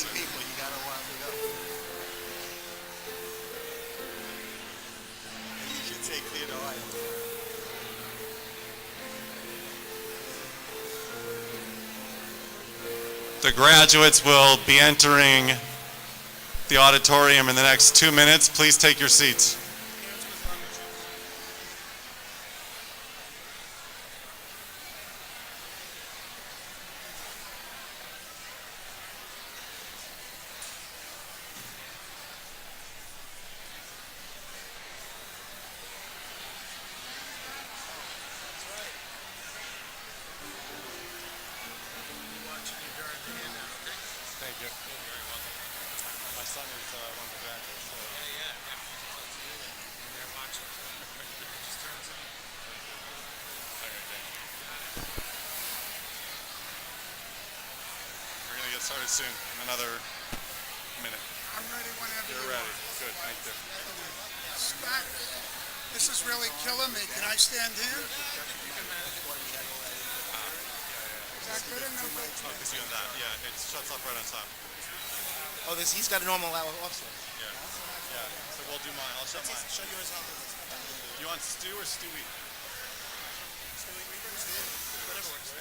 many people, you gotta want to go. And you should say clear the aisle. The graduates will be entering the auditorium in the next 2 minutes. Please take your seats. Thank you. You're very welcome. My son is one of the graduates. So. Yeah, definitely. They're watching. Just turn to me. All right, thank you. We're going to get started soon, in another minute. I'm ready whenever You're you ready. are. Good, thank you. Scott, this is really killing me. Can I stand here? Is that good enough? Oh, because you're on that. Yeah, it shuts off right on top. Oh, he's got a normal offset. Yeah. Yeah. So we'll do mine. I'll shut mine. Show yours how You want stew or stewy? whatever works.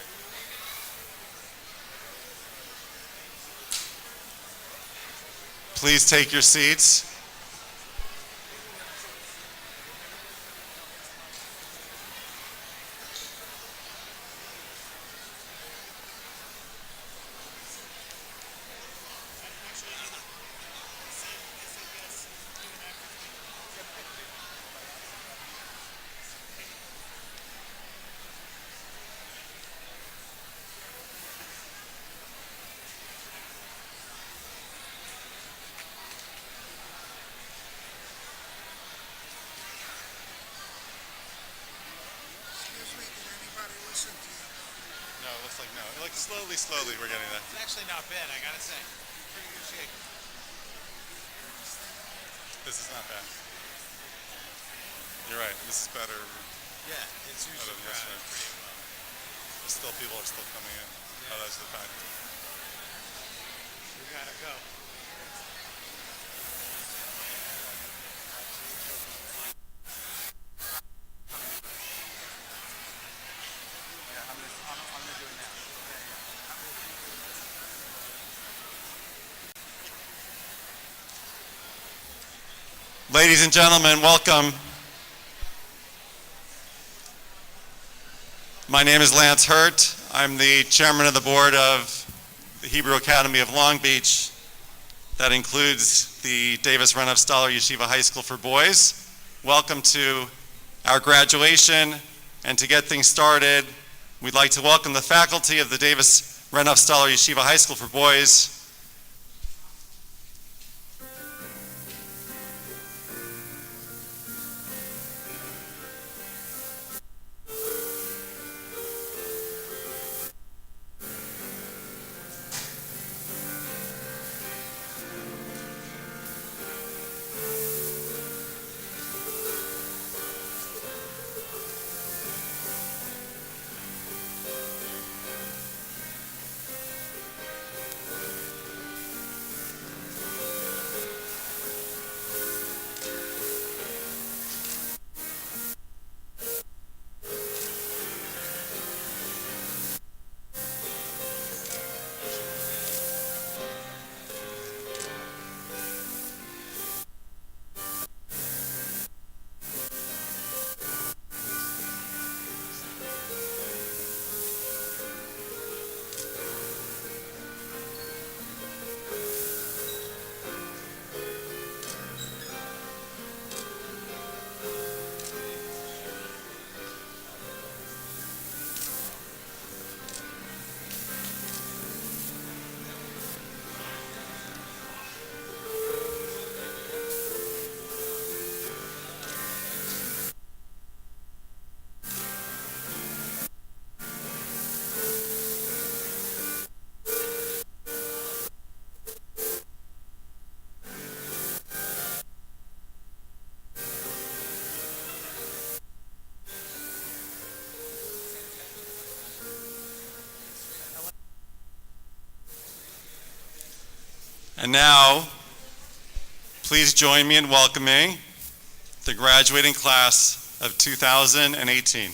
Please take your seats. Excuse me, can anybody listen to you? No, it looks like no. Like slowly we're getting there. It's actually not bad, I gotta say. Pretty good shape. This is not bad. You're right. This is better. Yeah, it's Other usually than this, crowded right? pretty well. But still, people are still coming in. Oh, that's the fact. We gotta go. I'm gonna do it now. Ladies and gentlemen, welcome. My name is Lance Hurt. I'm the chairman of the board of the Hebrew Academy of Long Beach. That includes the Davis Renoff Stoller Yeshiva High School for Boys. Welcome to our graduation. And to get things started, we'd like to welcome the faculty of the Davis Renoff Stoller Yeshiva High School for Boys. And now, please join me in welcoming the graduating class of 2018.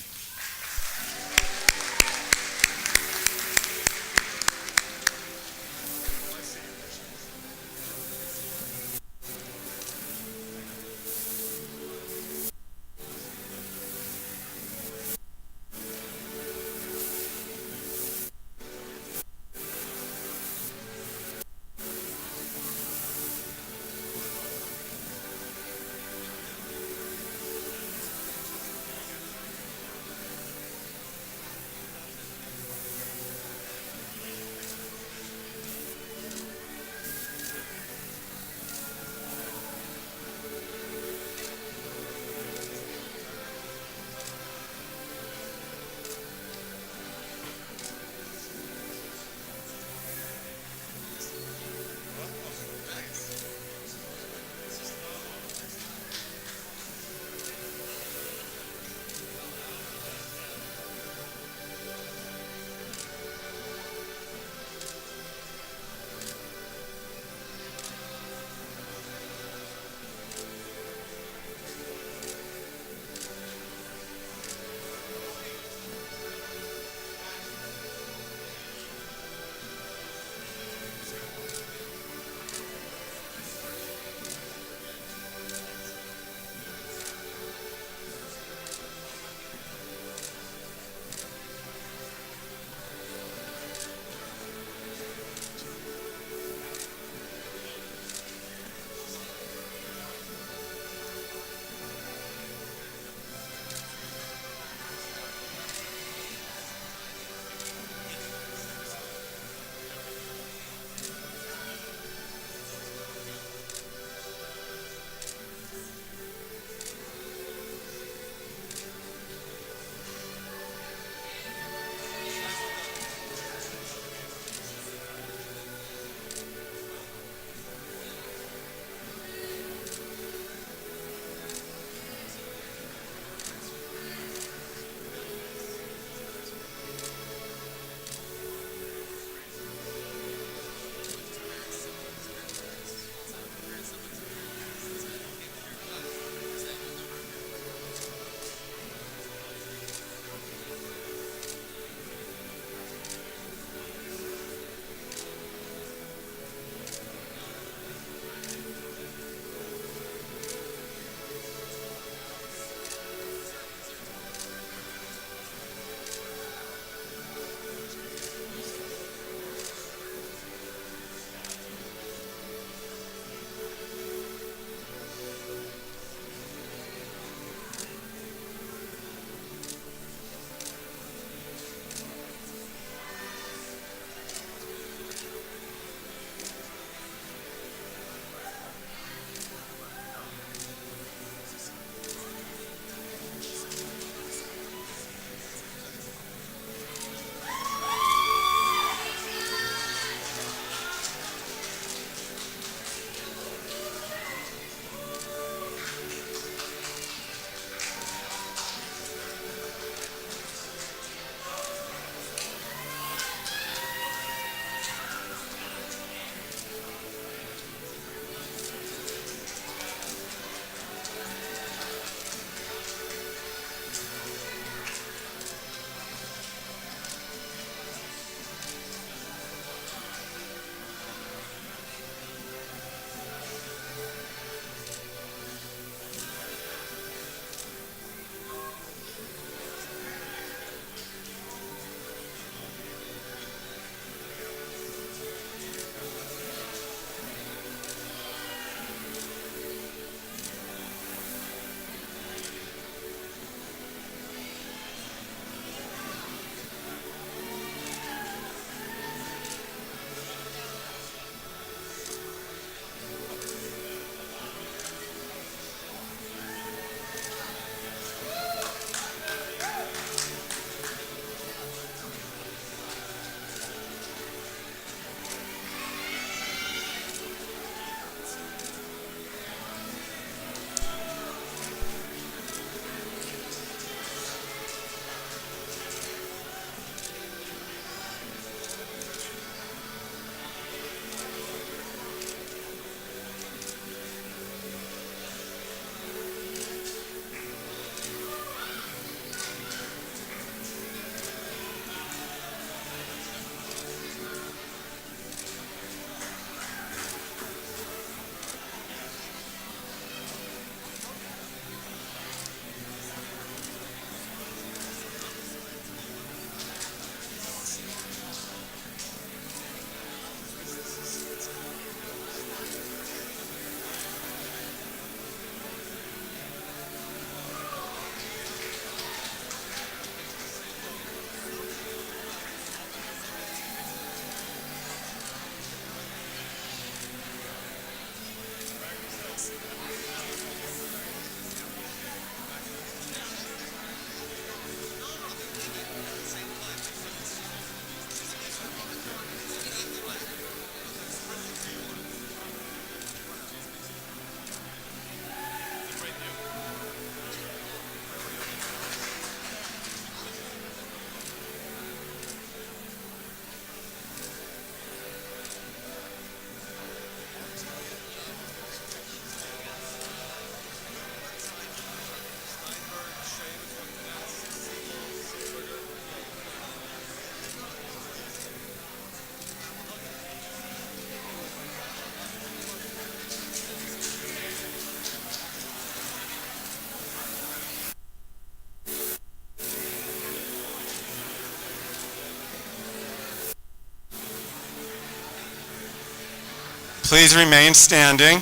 Please remain standing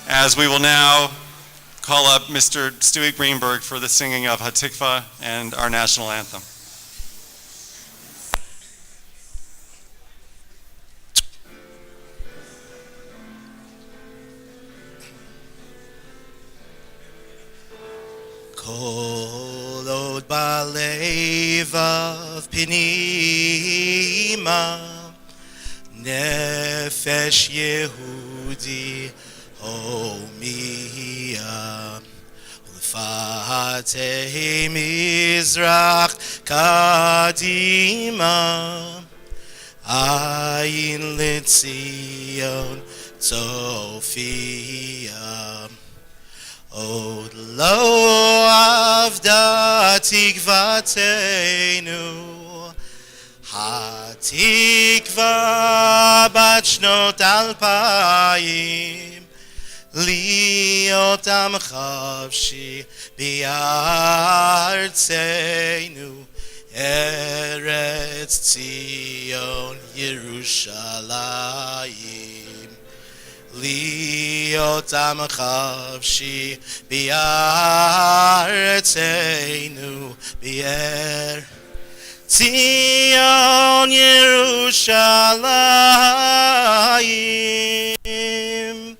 as we will now call up Mr. Stewie Greenberg for the singing of Hatikva and our national anthem. Kol od balevav pinima nefesh Yehudi homia ufatei mizrach kadima ayin litzion tzofia Od lo avda tikvatenu hatikva bat shnot alpayim liot am chavshi bi'artzenu Eretz Tzion Yerushalayim Liot am chavshi bi'artzenu bi'er Tzion Yerushalayim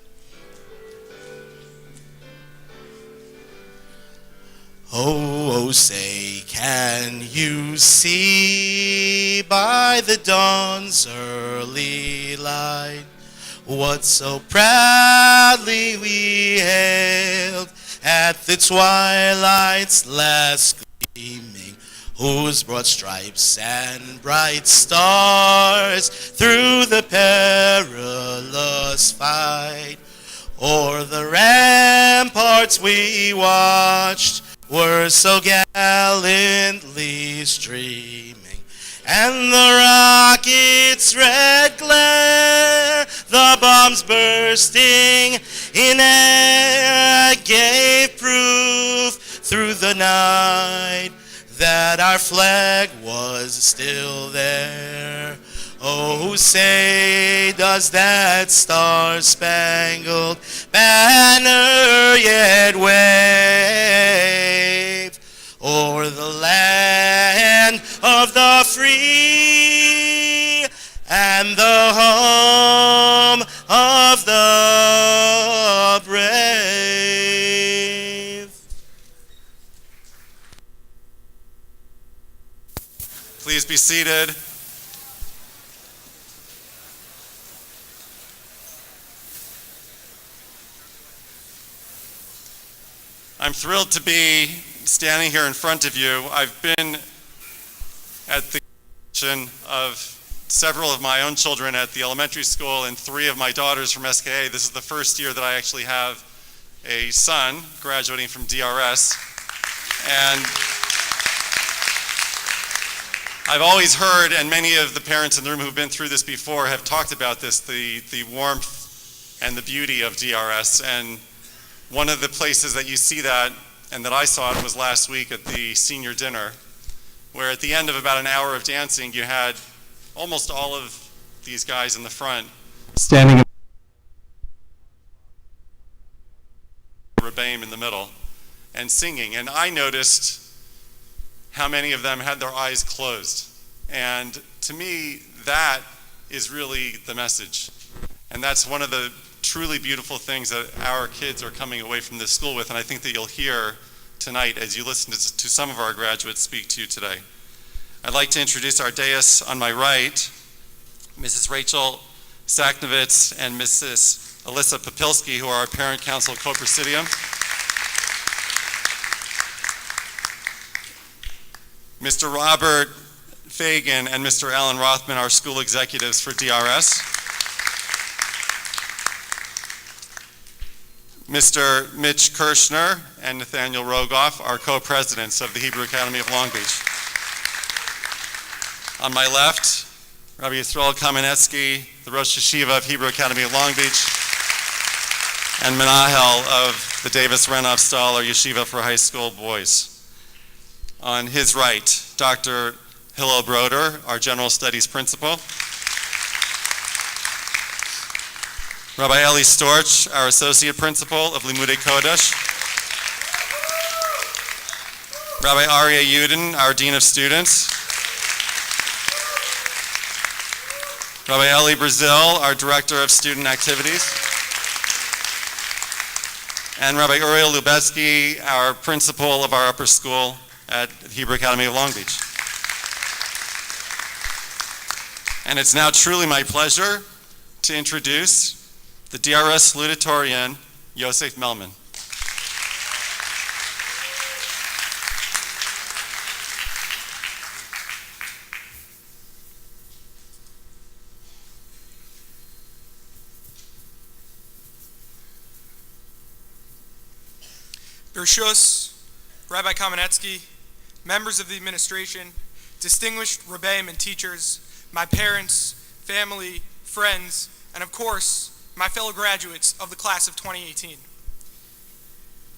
Oh, say, can you see by the dawn's early light what so proudly we hailed at the twilight's last gleaming, whose broad stripes and bright stars through the perilous fight o'er the ramparts we watched were so gallantly streaming, and the rocket's red glare, the bombs bursting in air, gave proof through the night that our flag was still there. Oh, say, does that star-spangled banner yet wave o'er the land of the free and the home of the brave? Please be seated. I'm thrilled to be standing here in front of you. I've been at the graduation of several of my own children at the elementary school and 3 of my daughters from SKA. This is the first year that I actually have a son graduating from DRS. And I've always heard, and many of the parents in the room who've been through this before have talked about this, the warmth and the beauty of DRS. And one of the places that you see that, and that I saw it, was last week at the senior dinner, where at the end of about an hour of dancing, you had almost all of these guys in the front standing in Rebbeim in the middle and singing. And I noticed how many of them had their eyes closed. And to me, that is really the message. And that's one of the truly beautiful things that our kids are coming away from this school with, and I think that you'll hear tonight as you listen to some of our graduates speak to you today. I'd like to introduce our dais on my right, Mrs. Rachel Saknovitz and Mrs. Alyssa Popilski, who are our Parent Council Co-Presidium. Mr. Robert Fagan and Mr. Alan Rothman, our school executives for DRS. Mr. Mitch Kirshner and Nathaniel Rogoff, our co-presidents of the Hebrew Academy of Long Beach. On my left, Rabbi Yisrael Kamenetsky, the Rosh Yeshiva of Hebrew Academy of Long Beach, and Menahel of the Davis Renoff Stoller Yeshiva for High School Boys. On his right, Dr. Hillel Broder, our General Studies Principal. Rabbi Eli Storch, our Associate Principal of Limudei Kodesh. Rabbi Aryeh Yudin, our Dean of Students. Rabbi Eli Brazil, our Director of Student Activities. And Rabbi Uriel Lubeski, our Principal of our upper school at Hebrew Academy of Long Beach. And it's now truly my pleasure to introduce the DRS salutatorian, Yosef Melman. Bershus, Rabbi Kamenetsky, members of the administration, distinguished rebbeim and teachers, my parents, family, friends, and of course, my fellow graduates of the class of 2018.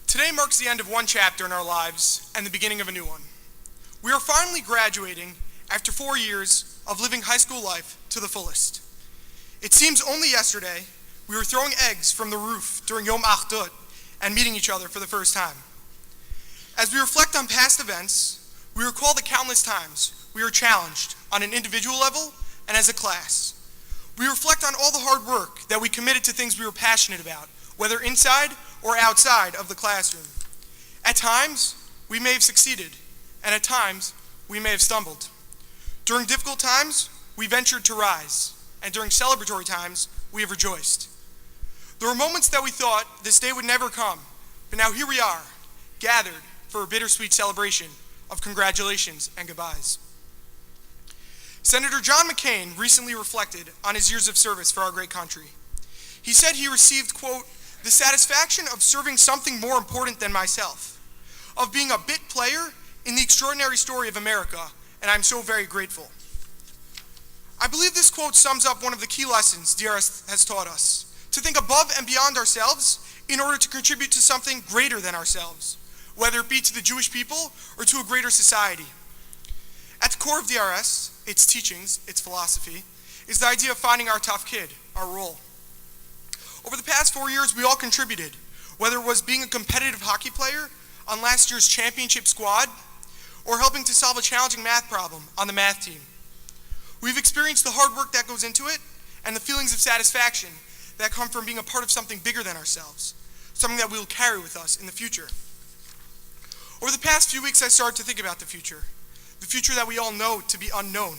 Today marks the end of one chapter in our lives and the beginning of a new one. We are finally graduating after 4 years of living high school life to the fullest. It seems only yesterday we were throwing eggs from the roof during Yom Achdut and meeting each other for the first time. As we reflect on past events, we recall the countless times we were challenged on an individual level and as a class. We reflect on all the hard work that we committed to things we were passionate about, whether inside or outside of the classroom. At times, we may have succeeded, and at times, we may have stumbled. During difficult times, we ventured to rise, and during celebratory times, we have rejoiced. There were moments that we thought this day would never come, but now here we are, gathered for a bittersweet celebration of congratulations and goodbyes. Senator John McCain recently reflected on his years of service for our great country. He said he received, quote, the satisfaction of serving something more important than myself, of being a bit player in the extraordinary story of America, and I'm so very grateful. I believe this quote sums up one of the key lessons DRS has taught us, to think above and beyond ourselves in order to contribute to something greater than ourselves, whether it be to the Jewish people or to a greater society. At the core of DRS, its teachings, its philosophy, is the idea of finding our tough kid, our role. Over the past 4 years, we all contributed, whether it was being a competitive hockey player on last year's championship squad or helping to solve a challenging math problem on the math team. We've experienced the hard work that goes into it and the feelings of satisfaction that come from being a part of something bigger than ourselves, something that we will carry with us in the future. Over the past few weeks, I started to think about the future that we all know to be unknown.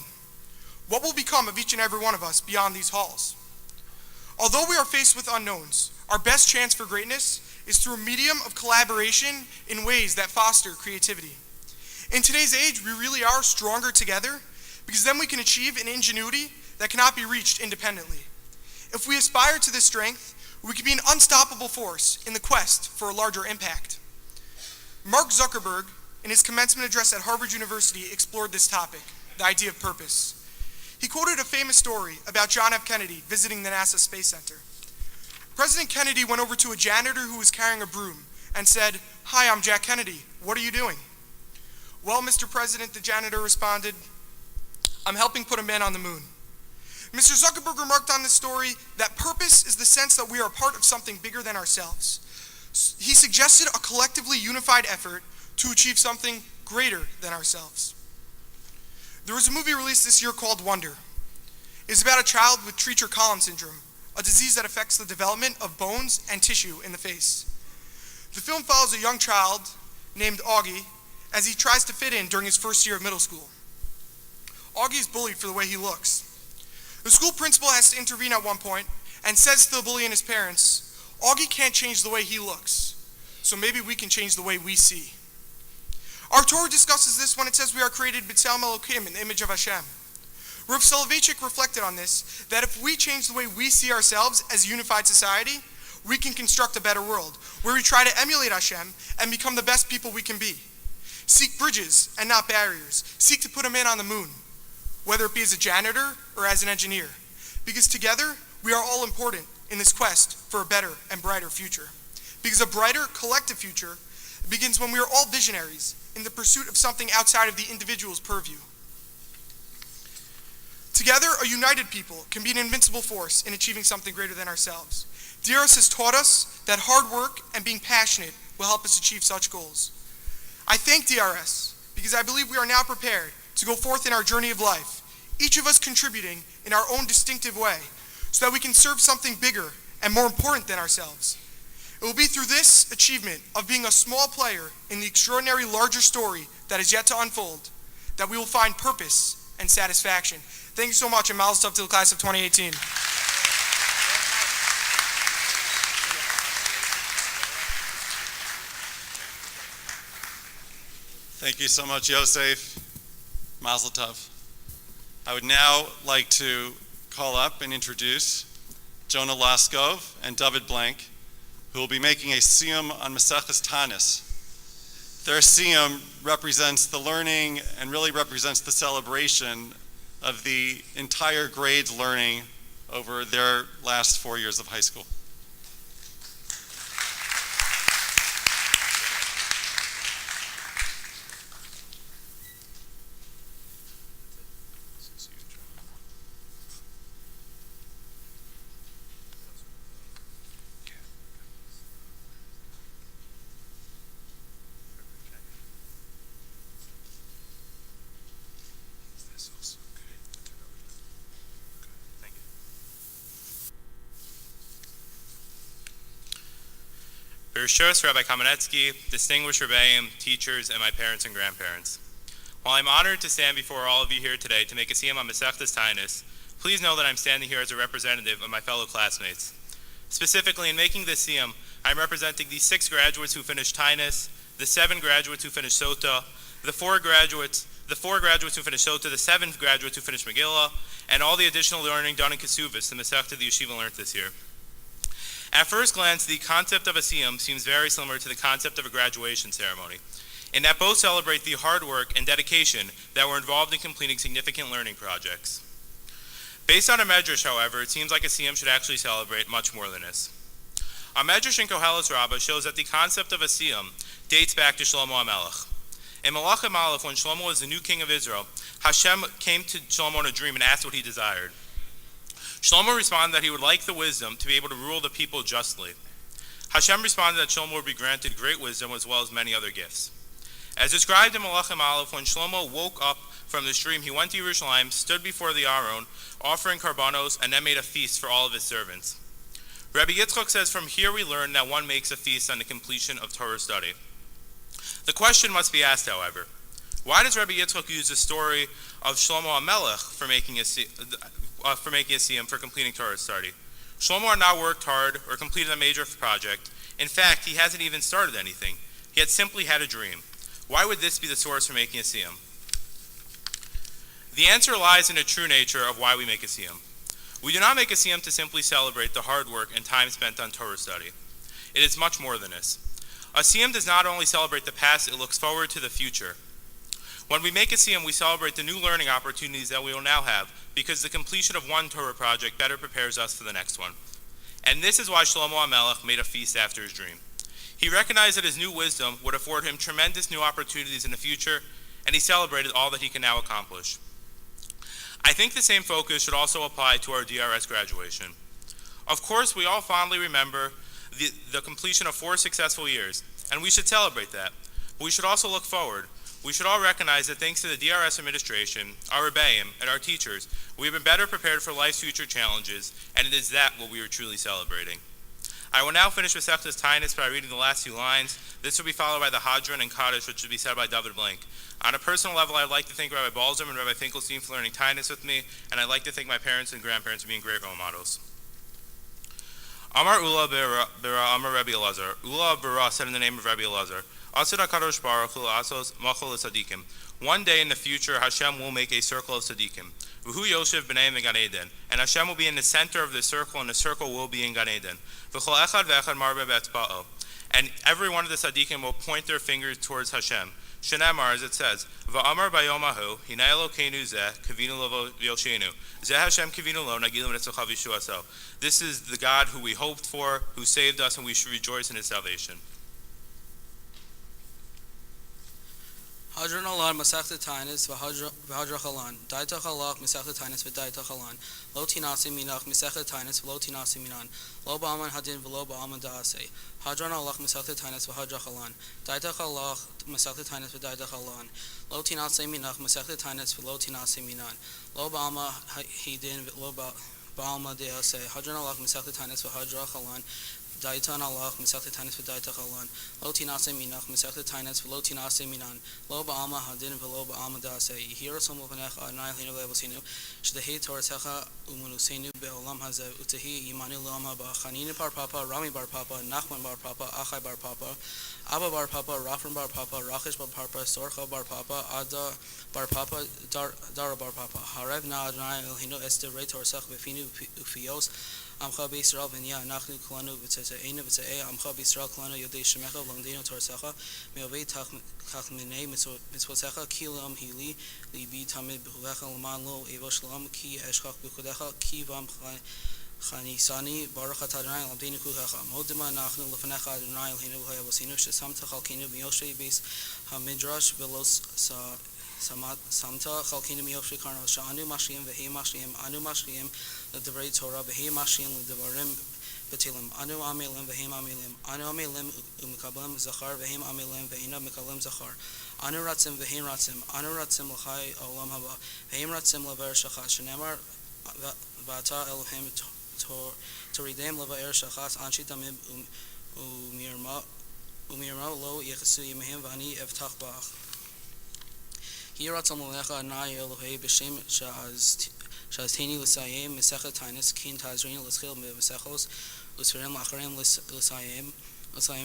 What will become of each and every one of us beyond these halls? Although we are faced with unknowns, our best chance for greatness is through a medium of collaboration in ways that foster creativity. In today's age, we really are stronger together because then we can achieve an ingenuity that cannot be reached independently. If we aspire to this strength, we can be an unstoppable force in the quest for a larger impact. Mark Zuckerberg, in his commencement address at Harvard University, explored this topic, the idea of purpose. He quoted a famous story about John F. Kennedy visiting the NASA Space Center. President Kennedy went over to a janitor who was carrying a broom and said, "Hi, I'm Jack Kennedy. What are you doing?" "Well, Mr. President," the janitor responded, "I'm helping put a man on the moon." Mr. Zuckerberg remarked on this story that purpose is the sense that we are a part of something bigger than ourselves. He suggested a collectively unified effort to achieve something greater than ourselves. There was a movie released this year called Wonder. It's about a child with Treacher-Collins syndrome, a disease that affects the development of bones and tissue in the face. The film follows a young child named Augie as he tries to fit in during his first year of middle school. Augie is bullied for the way he looks. The school principal has to intervene at one point and says to the bully and his parents, "Augie can't change the way he looks, so maybe we can change the way we see." Our Torah discusses this when it says we are created b'tselem Elokim, in the image of Hashem. Rav Soloveitchik reflected on this, that if we change the way we see ourselves as a unified society, we can construct a better world, where we try to emulate Hashem and become the best people we can be. Seek bridges and not barriers. Seek to put a man on the moon, whether it be as a janitor or as an engineer, because together we are all important in this quest for a better and brighter future. Because a brighter collective future begins when we are all visionaries in the pursuit of something outside of the individual's purview. Together, a united people can be an invincible force in achieving something greater than ourselves. DRS has taught us that hard work and being passionate will help us achieve such goals. I thank DRS because I believe we are now prepared to go forth in our journey of life, each of us contributing in our own distinctive way, so that we can serve something bigger and more important than ourselves. It will be through this achievement of being a small player in the extraordinary larger story that is yet to unfold that we will find purpose and satisfaction. Thank you so much, and mazel tov to the class of 2018. Thank you so much, Yosef. Mazel tov. I would now like to call up and introduce Jonah Laskov and David Blank, who will be making a siyum on Maseches Tanis. Their siyum represents the learning and really represents the celebration of the entire grade's learning over their last 4 years of high school. Bereshus, Rabbi Kamenetsky, distinguished rebbeim, teachers, and my parents and grandparents. While I'm honored to stand before all of you here today to make a siyum on Masechtas Tainus, please know that I'm standing here as a representative of my fellow classmates. Specifically, in making this siyum, I'm representing the 6 graduates who finished Tainus, the 7 graduates who finished Sota, the 4 graduates who finished Sota, the 7 graduates who finished Megillah, and all the additional learning done in Kesuvos, the Masechta the Yeshiva learned this year. At first glance, the concept of a siyum seems very similar to the concept of a graduation ceremony, in that both celebrate the hard work and dedication that were involved in completing significant learning projects. Based on a medrash, however, it seems like a siyum should actually celebrate much more than this. A medrash in Koheles Rabbah shows that the concept of a siyum dates back to Shlomo HaMelech. In Melachim Aleph, when Shlomo was the new king of Israel, Hashem came to Shlomo in a dream and asked what he desired. Shlomo responded that he would like the wisdom to be able to rule the people justly. Hashem responded that Shlomo would be granted great wisdom as well as many other gifts. As described in Melachim Aleph, when Shlomo woke up from this dream, he went to Yerushalayim, stood before the Aron, offering karbanos, and then made a feast for all of his servants. Rabbi Yitzchak says, from here we learn that one makes a feast on the completion of Torah study. The question must be asked, however, why does Rabbi Yitzchak use the story of Shlomo HaMelech for making a siyum for completing Torah study? Shlomo had not worked hard or completed a major project. In fact, he hasn't even started anything. He had simply had a dream. Why would this be the source for making a siyum? The answer lies in the true nature of why we make a siyum. We do not make a siyum to simply celebrate the hard work and time spent on Torah study. It is much more than this. A siyum does not only celebrate the past, it looks forward to the future. When we make a siyum, we celebrate the new learning opportunities that we will now have, because the completion of one Torah project better prepares us for the next one. And this is why Shlomo HaMelech made a feast after his dream. He recognized that his new wisdom would afford him tremendous new opportunities in the future, and he celebrated all that he can now accomplish. I think the same focus should also apply to our DRS graduation. Of course, we all fondly remember the completion of 4 successful years, and we should celebrate that. But we should also look forward. We should all recognize that thanks to the DRS administration, our rebbeim, and our teachers, we have been better prepared for life's future challenges, and it is that what we are truly celebrating. I will now finish with Masechtas Tainus by reading the last 2 lines. This will be followed by the Hadron and Kaddish, which will be said by David Blank. On a personal level, I'd like to thank Rabbi Balzam and Rabbi Finkelstein for learning Tainus with me, and I'd like to thank my parents and grandparents for being great role models. Amar Ula Bera Amar Rabbi Elazar. Ula Bera said in the name of Rabbi Elazar, Asur HaKadosh Baruch Hu Asos Machol Tzadikim. One day in the future, Hashem will make a circle of tzaddikim. V'hu Yoshev b'nei Gan Eden, and Hashem will be in the center of the circle, and the circle will be in Gan Eden. V'chol echad ve'echad marbe be'etzba'o, and every one of the tzaddikim will point their fingers towards Hashem. Shenemar, as it says, V'amar bayom ahu, hinei Elokeinu zeh, kavinu lo v'yoshenu. Zeh Hashem kavinu lo, nagilu v'netzochav yishuaso. This is the God who we hoped for, who saved us, and we should rejoice in his salvation. Hadron Alan Masachta Tainis Vahadra Halan. Daita Halak Masachta Tainis Vidaita Halan. Lotinasi Minach Masachta Tainis Lotinasi Minan. Loba Aman Hadin Veloba Aman Daase. Hadron Alach Masachta Tainis Vahadra Halan. Daita Halak Masachta Tainis Vidaita Halan. Lotinasi Minach Masachta Tainis Velotinasi Minan. Loba Ama Hidin Loba Balma Dease. Hadron Alach Masachta Tainis Vahadra Halan. Daitan Allah Masachta Tainis Vidaita Halan. Lotinase Minach Masachta Tainis Velotinase Minan. Loba Alma Hadin Veloba Alma Dase. Here some of Nech Adnai Hino Levosinu. Shdahi Torsecha Umunusenu Beolam Hazev Utahi Imanu Lama Ba Khanina Bar Papa, Rami Bar Papa, Nachman Bar Papa, Achai Bar Papa, Abba Bar Papa, Rafram Bar Papa, Rachish Bar Papa, Sorcha Bar Papa, Ada Bar Papa, Dara Bar Papa. Harev Na Adnai Hino Este Re Torsech Befinu Ufios. Amcha B'Yisrael v'Nya Anachnu Kolanu v'Tze'enu v'Tze'e Amcha B'Yisrael Kolanu Yodei Shemecha v'Lamdenu Torsecha Me'ovei Tachminei Mitzvotecha Ki Lam Hili Libi Tamid B'Huvecha L'man Lo Evo Shalom Ki Eshchach B'Chudecha Ki Vam Chanisani Baruch Atah Adonai Lamdenu Kuchecha Modima Anachnu L'Fanecha Adonai Elhinu V'Hayavosinu Shesamta Chalkenu B'Yoshei Beis HaMidrash Velos Samta Chalkenu Miyoshei Karno Sha'anu Mashiyim V'Hei Mashiyim Anu Mashiyim L'Devrei Torah V'Hei Mashiyim L'Devarim B'Tilim Anu Amelim V'Hei Amelim Anu Amelim U'Mikablem Zachar V'Hei Amelim V'Eina Mikablem Zachar Anu Ratzim V'Hei Ratzim Anu Ratzim L'Chai Olam Haba V'Hei Ratzim L'Ver Shachas Shenemar V'Ata Elohim Toridem L'Ver Shachas Anshi Tamim U'Mirma Lo Yechasu Yimehim V'Ani Evtach Ba'ach Hiratzam L'Lecha Anai Elohei B'Shem Shazteni L'Sayim Mesechet Tainis Kin Tazrin L'Schil Mesechos L'Sfirim L'Acharim L'Sayim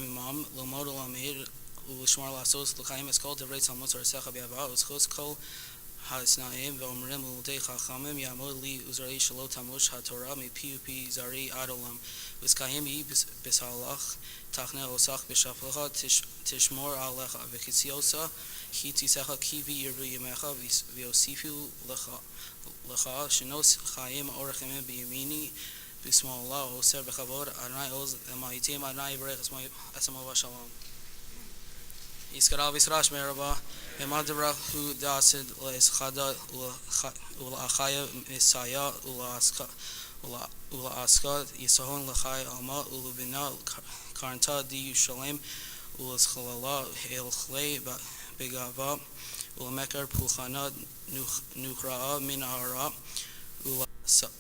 Imam L'Mod L'Amid L'Shmar L'Asos L'Chaim Eskol Devrei Talmud Torsecha B'Ava L'Schos Kol HaSnaim V'Omrim L'Udei Chachamim Yamod Li Uzrei Shalo Tamush HaTorah Mipi Upi Zari Adolam V'Skayim Yi B'Salach Tachne Osach B'Shaflecha Tishmor Alecha V'Kitziosa Ki Tisecha Ki V'Yirbu Yemecha V'Yosifu Lecha Shenos Chaim Orachim B'Yamini B'Smallah Oser B'Chavod Adonai Oz Emayitim Adonai Yivreich Esamo V'Shalom Yiskara V'Yisrash Meraba V'Madra Hu Dasid L'Eschada Ul'Achaya Misaya Ul'Aska Yisahon L'Chai Alma Ul'Vina Karanta Di Yushalem Ul'Eschalala Elchlei Begava Ul'Mekar Pulchana Nukra'a Min Ahara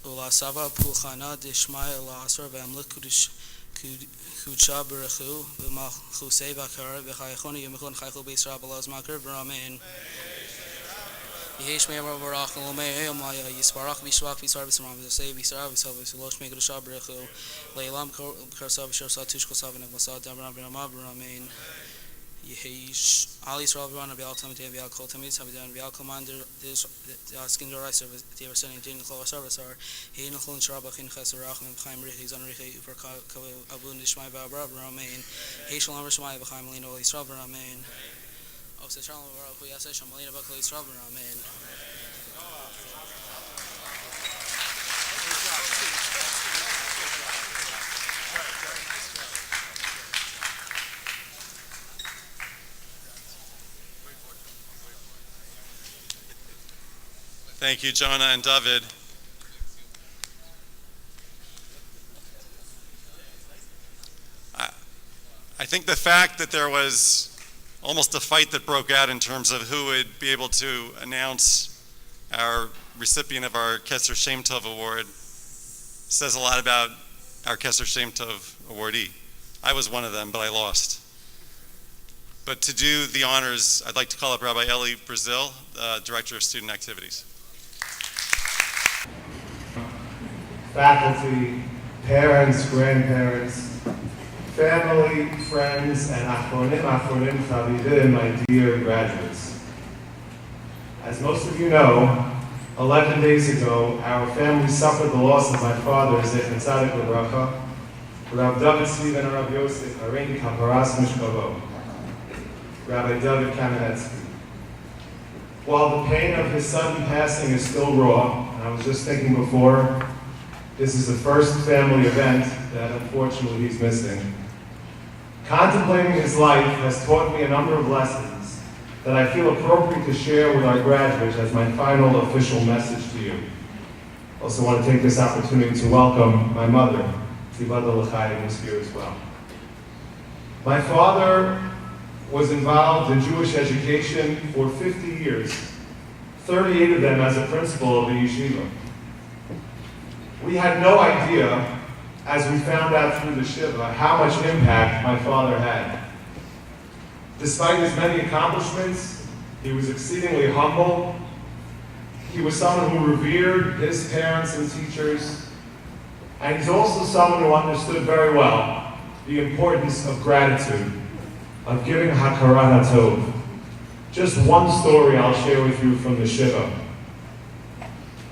Ul'Asava Pulchana Dishmai Ul'Asra V'Amlik Kudsha Berechu V'Malchusei V'Akara V'Chayachoni Yemichon Chaychol B'Yisrael B'Laz Makar V'Ramein Yehesh Me'Amar Barach L'Omei Eomaya Yisparach V'Shvach V'Yisar V'Samram V'Yosei V'Yisra V'Yisal V'Yisalosh Me'Gudusha Berechu Le'ilam Karsa V'Shorsa Tushkosa V'Negvasa D'Avram V'Ramah V'Ramein Yehesh Al Yisrael V'Rana V'Al Tamid V'Al Kol Tamid Savidan V'Al Commander Askin Doraisa V'Tiver Seni Din Chol Asarvasar Hein Chol Sharabach In Ches Rachim V'Chaim Richi Zon Richi Ufer Kavu Abu Nishmai V'Abra V'Ramein Heish Shalom V'Shmai V'Chaim Lino Yisrael V'Ramein Ose Shalom V'Baruch Hu Yaseh Shamalina V'Kol Yisrael V'Ramein Thank you, Jonah and David. I think the fact that there was almost a fight that broke out in terms of who would be able to announce our recipient of our Kesser Shem Tov Award says a lot about our Kesser Shem Tov awardee. I was one of them, but I lost. But to do the honors, I'd like to call up Rabbi Eli Brazil, Director of Student Activities. Faculty, parents, grandparents, family, friends, and achronim, chavidim, my dear graduates. As most of you know, 11 days ago, our family suffered the loss of my father, Zecher Tzadik L'Bracha, Rav David Stephen and Rav Yosef Harin Kaparas Mishkavo, Rabbi David Kamenetsky. While the pain of his sudden passing is still raw, and I was just thinking before, this is the first family event that unfortunately he's missing. Contemplating his life has taught me a number of lessons, that I feel appropriate to share with our graduates as my final official message to you. I also want to take this opportunity to welcome my mother, Tibada L'Chaim, who's here as well. My father was involved in Jewish education for 50 years, 38 of them as a principal of the yeshiva. We had no idea, as we found out through the Shiva, how much impact my father had. Despite his many accomplishments, he was exceedingly humble. He was someone who revered his parents and teachers, and he's also someone who understood very well the importance of gratitude, of giving hakarat hatov. Just one story I'll share with you from the Shiva.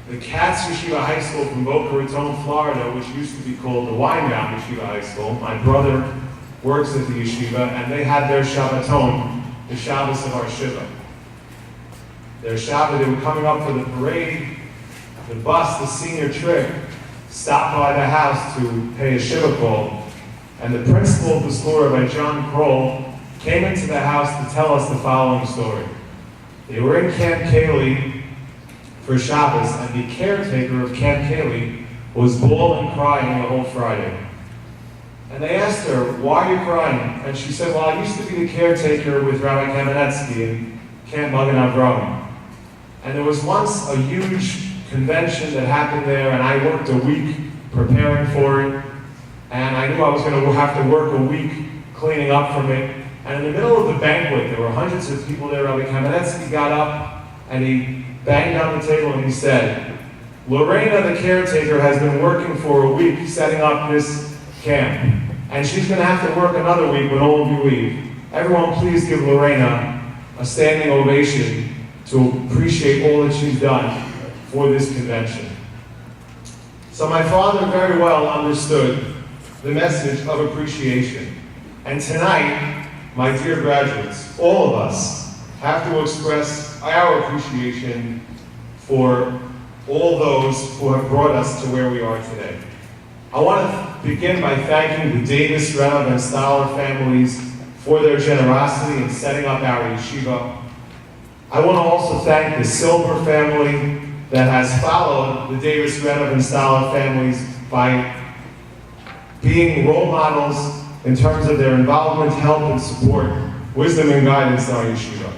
The Katz Yeshiva High School from Boca Raton, Florida, which used to be called the Weinbaum Yeshiva High School. My brother works at the yeshiva, and they had their Shabbaton, the Shabbos of our Shiva. Their Shabbat, they were coming up for the parade. The bus, the senior trip, stopped by the house to pay a Shiva call, and the principal of the school, Rabbi John Kroll, came into the house to tell us the following story. They were in Camp Kaylee for Shabbos, and the caretaker of Camp Kaylee was bawling, crying the whole Friday. And they asked her, "Why are you crying?" And she said, "Well, I used to be the caretaker with Rabbi Kamenetsky in Camp Magen Avram. And there was once a huge convention that happened there, and I worked a week preparing for it, and I knew I was going to have to work a week cleaning up from it. And in the middle of the banquet, there were hundreds of people there. Rabbi Kamenetsky got up, and he banged on the table, and he said, "Lorena, the caretaker, has been working for a week setting up this camp, and she's going to have to work another week when all of you leave. Everyone, please give Lorena a standing ovation to appreciate all that she's done for this convention." So my father very well understood the message of appreciation. And tonight, my dear graduates, all of us have to express our appreciation for all those who have brought us to where we are today. I want to begin by thanking the Davis, Renov, and Stoller families for their generosity in setting up our yeshiva. I want to also thank the Silver family that has followed the Davis, Renov, and Stoller families by being role models in terms of their involvement, help, and support, wisdom, and guidance in our yeshiva.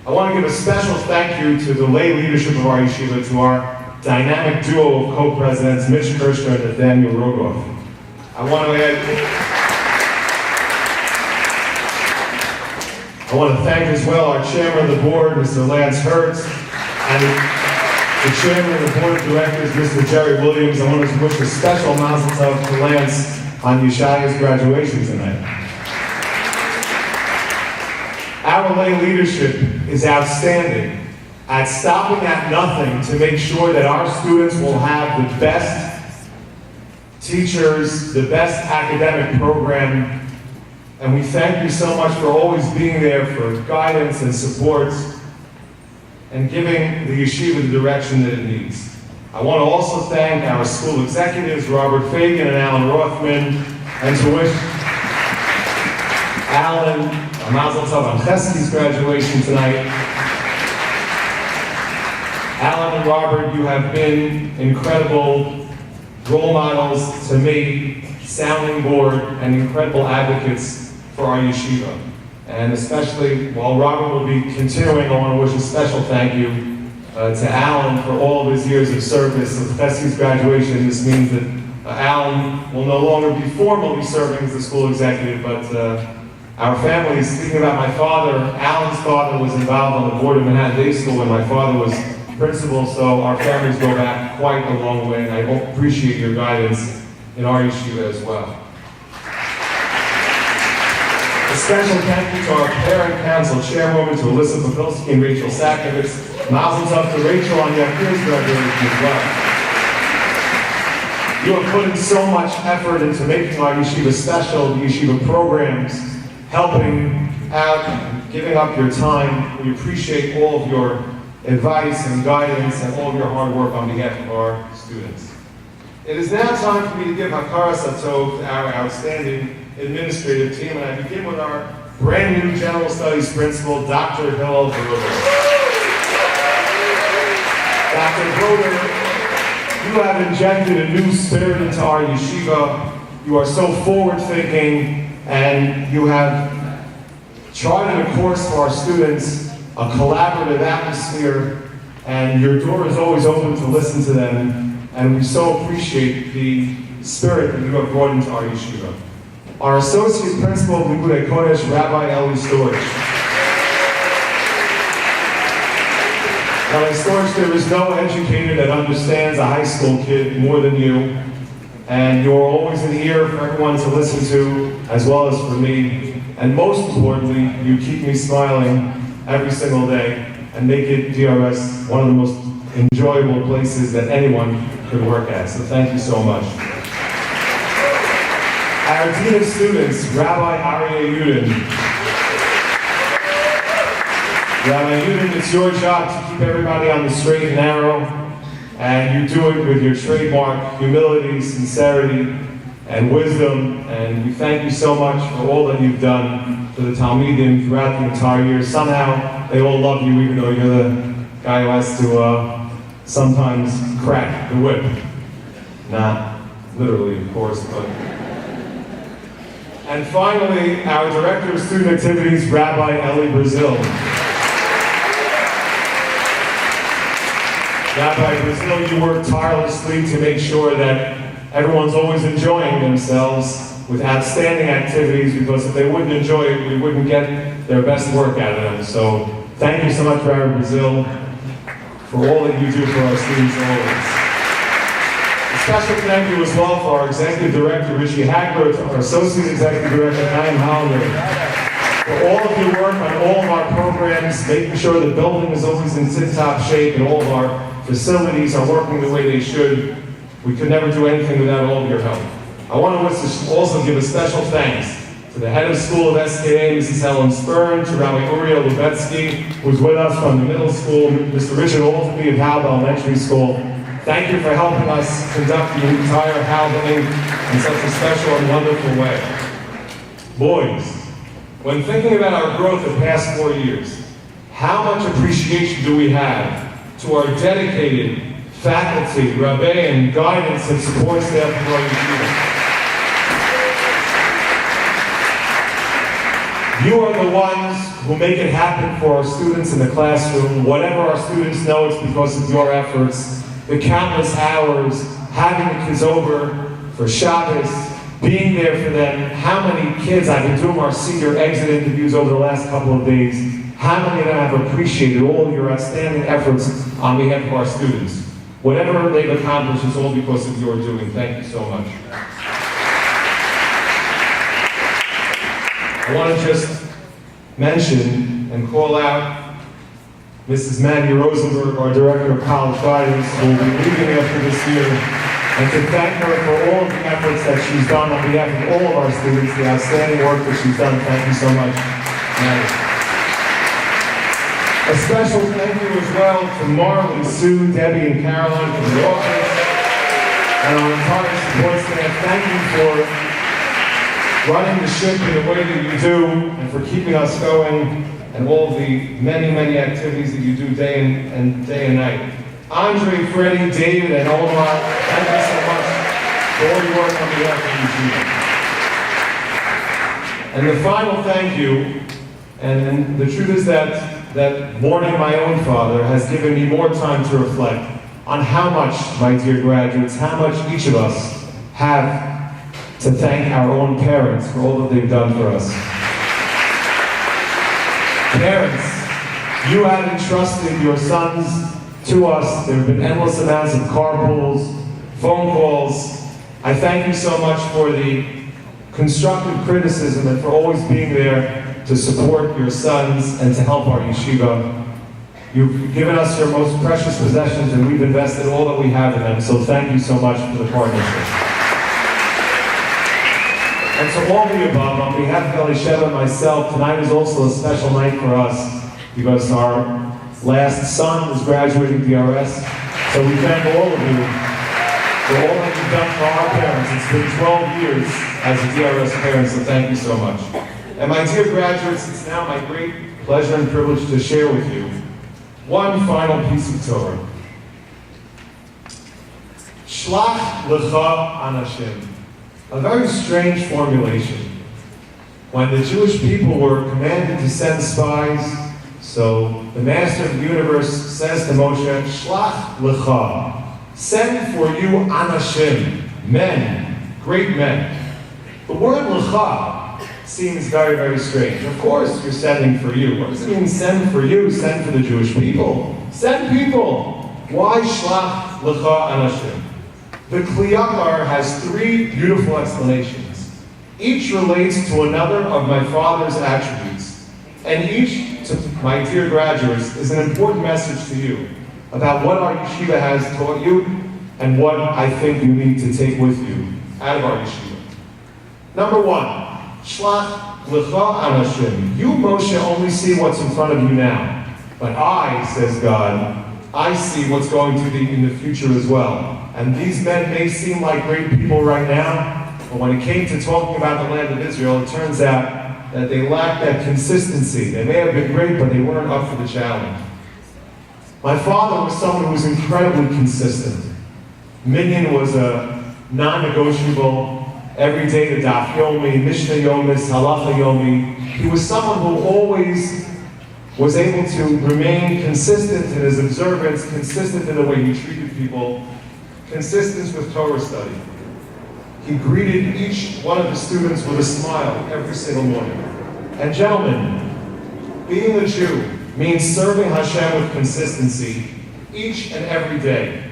I want to give a special thank you to the lay leadership of our yeshiva, to our dynamic duo of co-presidents, Mitch Kirshner and Nathaniel Rogoff. I want to thank as well our chairman of the board, Mr. Lance Hertz, and the chairman of the board of directors, Mr. Jerry Williams. I want to wish a special mazel tov to Lance on Yeshaya's graduation tonight. Our lay leadership is outstanding at stopping at nothing to make sure that our students will have the best teachers, the best academic program, and we thank you so much for always being there for guidance and support and giving the yeshiva the direction that it needs. I want to also thank our school executives, Robert Fagan and Alan Rothman, and to wish Alan a mazel tov on Chesky's graduation tonight. Alan and Robert, you have been incredible role models to me, sounding board, and incredible advocates for our yeshiva. And especially, while Robert will be continuing, I want to wish a special thank you to Alan for all of his years of service. With Chesky's graduation, this means that Alan will no longer be formally serving as the school executive, but our family, speaking about my father, Alan's father was involved on the board of Manhattan Day School when my father was principal, so our families go back quite a long way, and I appreciate your guidance in our yeshiva as well. A special thank you to our parent council chairwoman, to Alyssa Popilski and Rachel Sakovitz. Mazel tov to Rachel on Yakir's graduation as well. You have put in so much effort into making our yeshiva special, the yeshiva programs, helping out, and giving up your time. We appreciate all of your advice and guidance and all of your hard work on behalf of our students. It is now time for me to give hakaras hatov to our outstanding administrative team, and I begin with our brand new General Studies Principal, Dr. Hillel Broder. Dr. Broder, you have injected a new spirit into our yeshiva. You are so forward-thinking, and you have charted a course for our students, a collaborative atmosphere, and your door is always open to listen to them, and we so appreciate the spirit that you have brought into our yeshiva. Our Associate Principal of Likud Kodesh, Rabbi Eli Storch. Rabbi Storch, there is no educator that understands a high school kid more than you, and you're always an ear for everyone to listen to, as well as for me, and most importantly, you keep me smiling every single day, and make it DRS one of the most enjoyable places that anyone could work at. So thank you so much. Our Dean of Students, Rabbi Aryeh Yudin. Rabbi Yudin, it's your job to keep everybody on the straight and narrow, and you do it with your trademark humility, sincerity, and wisdom, and we thank you so much for all that you've done for the Talmidim throughout the entire year. Somehow, they all love you, even though you're the guy who has to sometimes crack the whip. Not literally, of course, but... And finally, our Director of Student Activities, Rabbi Eli Brazil. Rabbi Brazil, you work tirelessly to make sure that everyone's always enjoying themselves with outstanding activities, because if they wouldn't enjoy it, we wouldn't get their best work out of them. So thank you so much, Rabbi Brazil, for all that you do for our students always. A special thank you as well for our Executive Director, Richie Hagler, to our Associate Executive Director, Chaim Hollander, for all of your work on all of our programs, making sure the building is always in tip-top shape and all of our facilities are working the way they should. We could never do anything without all of your help. I want to also give a special thanks to the head of school of SKA, Mrs. Helen Spurn, to Rabbi Uriel Lubetsky, who's with us from the middle school, Mr. Richard Altenby of Halb Elementary School. Thank you for helping us conduct the entire Halb inning in such a special and wonderful way. Boys, when thinking about our growth the past 4 years, how much appreciation do we have to our dedicated faculty, Rabbi, and guidance and support staff of our yeshiva. You are the ones who make it happen for our students in the classroom. Whatever our students know, it's because of your efforts. The countless hours, having the kids over for Shabbos, being there for them. How many kids, I've been doing our senior exit interviews over the last couple of days, how many of them have appreciated all of your outstanding efforts on behalf of our students? Whatever they've accomplished is all because of your doing. Thank you so much. I want to just mention and call out Mrs. Maggie Rosenberg, our Director of College Guidance, who will be leaving after this year, and to thank her for all of the efforts that she's done on behalf of all of our students, the outstanding work that she's done. Thank you so much, Maggie. A special thank you as well to Marley, Sue, Debbie, and Caroline from the office, and our entire support staff. Thank you for running the ship in the way that you do, and for keeping us going, and all the many, many activities that you do day and night. Andre, Freddie, David, and Omar, thank you so much for all your work on behalf of you. And the final thank you, and the truth is that mourning my own father has given me more time to reflect on how much, my dear graduates, how much each of us have to thank our own parents for all that they've done for us. Parents, you have entrusted your sons to us. There have been endless amounts of carpools, phone calls. I thank you so much for the constructive criticism and for always being there to support your sons and to help our yeshiva. You've given us your most precious possessions, and we've invested all that we have in them, so thank you so much for the partnership. And to all the above, on behalf of Elisheva and myself, tonight is also a special night for us because our last son is graduating DRS. So we thank all of you for all that you've done for our parents. It's been 12 years as a DRS parent, so thank you so much. And my dear graduates, it's now my great pleasure and privilege to share with you one final piece of Torah. Shlach lecha anashim. A very strange formulation. When the Jewish people were commanded to send spies, so the Master of the Universe says to Moshe, Shlach lecha. Send for you anashim, men, great men. The word lecha seems very, very strange. Of course you're sending for you. What does it mean, send for you? Send for the Jewish people. Send people. Why shlach lecha anashim? The Kli Yakar has three beautiful explanations. Each relates to another of my father's attributes. And each, to my dear graduates, is an important message to you about what our yeshiva has taught you and what I think you need to take with you out of our yeshiva. Number one, Shlach lecha anashim. You, Moshe, only see what's in front of you now. But I, says God, I see what's going to be in the future as well. And these men may seem like great people right now, but when it came to talking about the land of Israel, it turns out that they lacked that consistency. They may have been great, but they weren't up for the challenge. My father was someone who was incredibly consistent. Minyan was a non-negotiable, every day the Daf Yomi, Mishnah Yomis, Halacha Yomi. He was someone who always was able to remain consistent in his observance, consistent in the way he treated people, consistent with Torah study. He greeted each one of the students with a smile every single morning. And gentlemen, being a Jew means serving Hashem with consistency each and every day.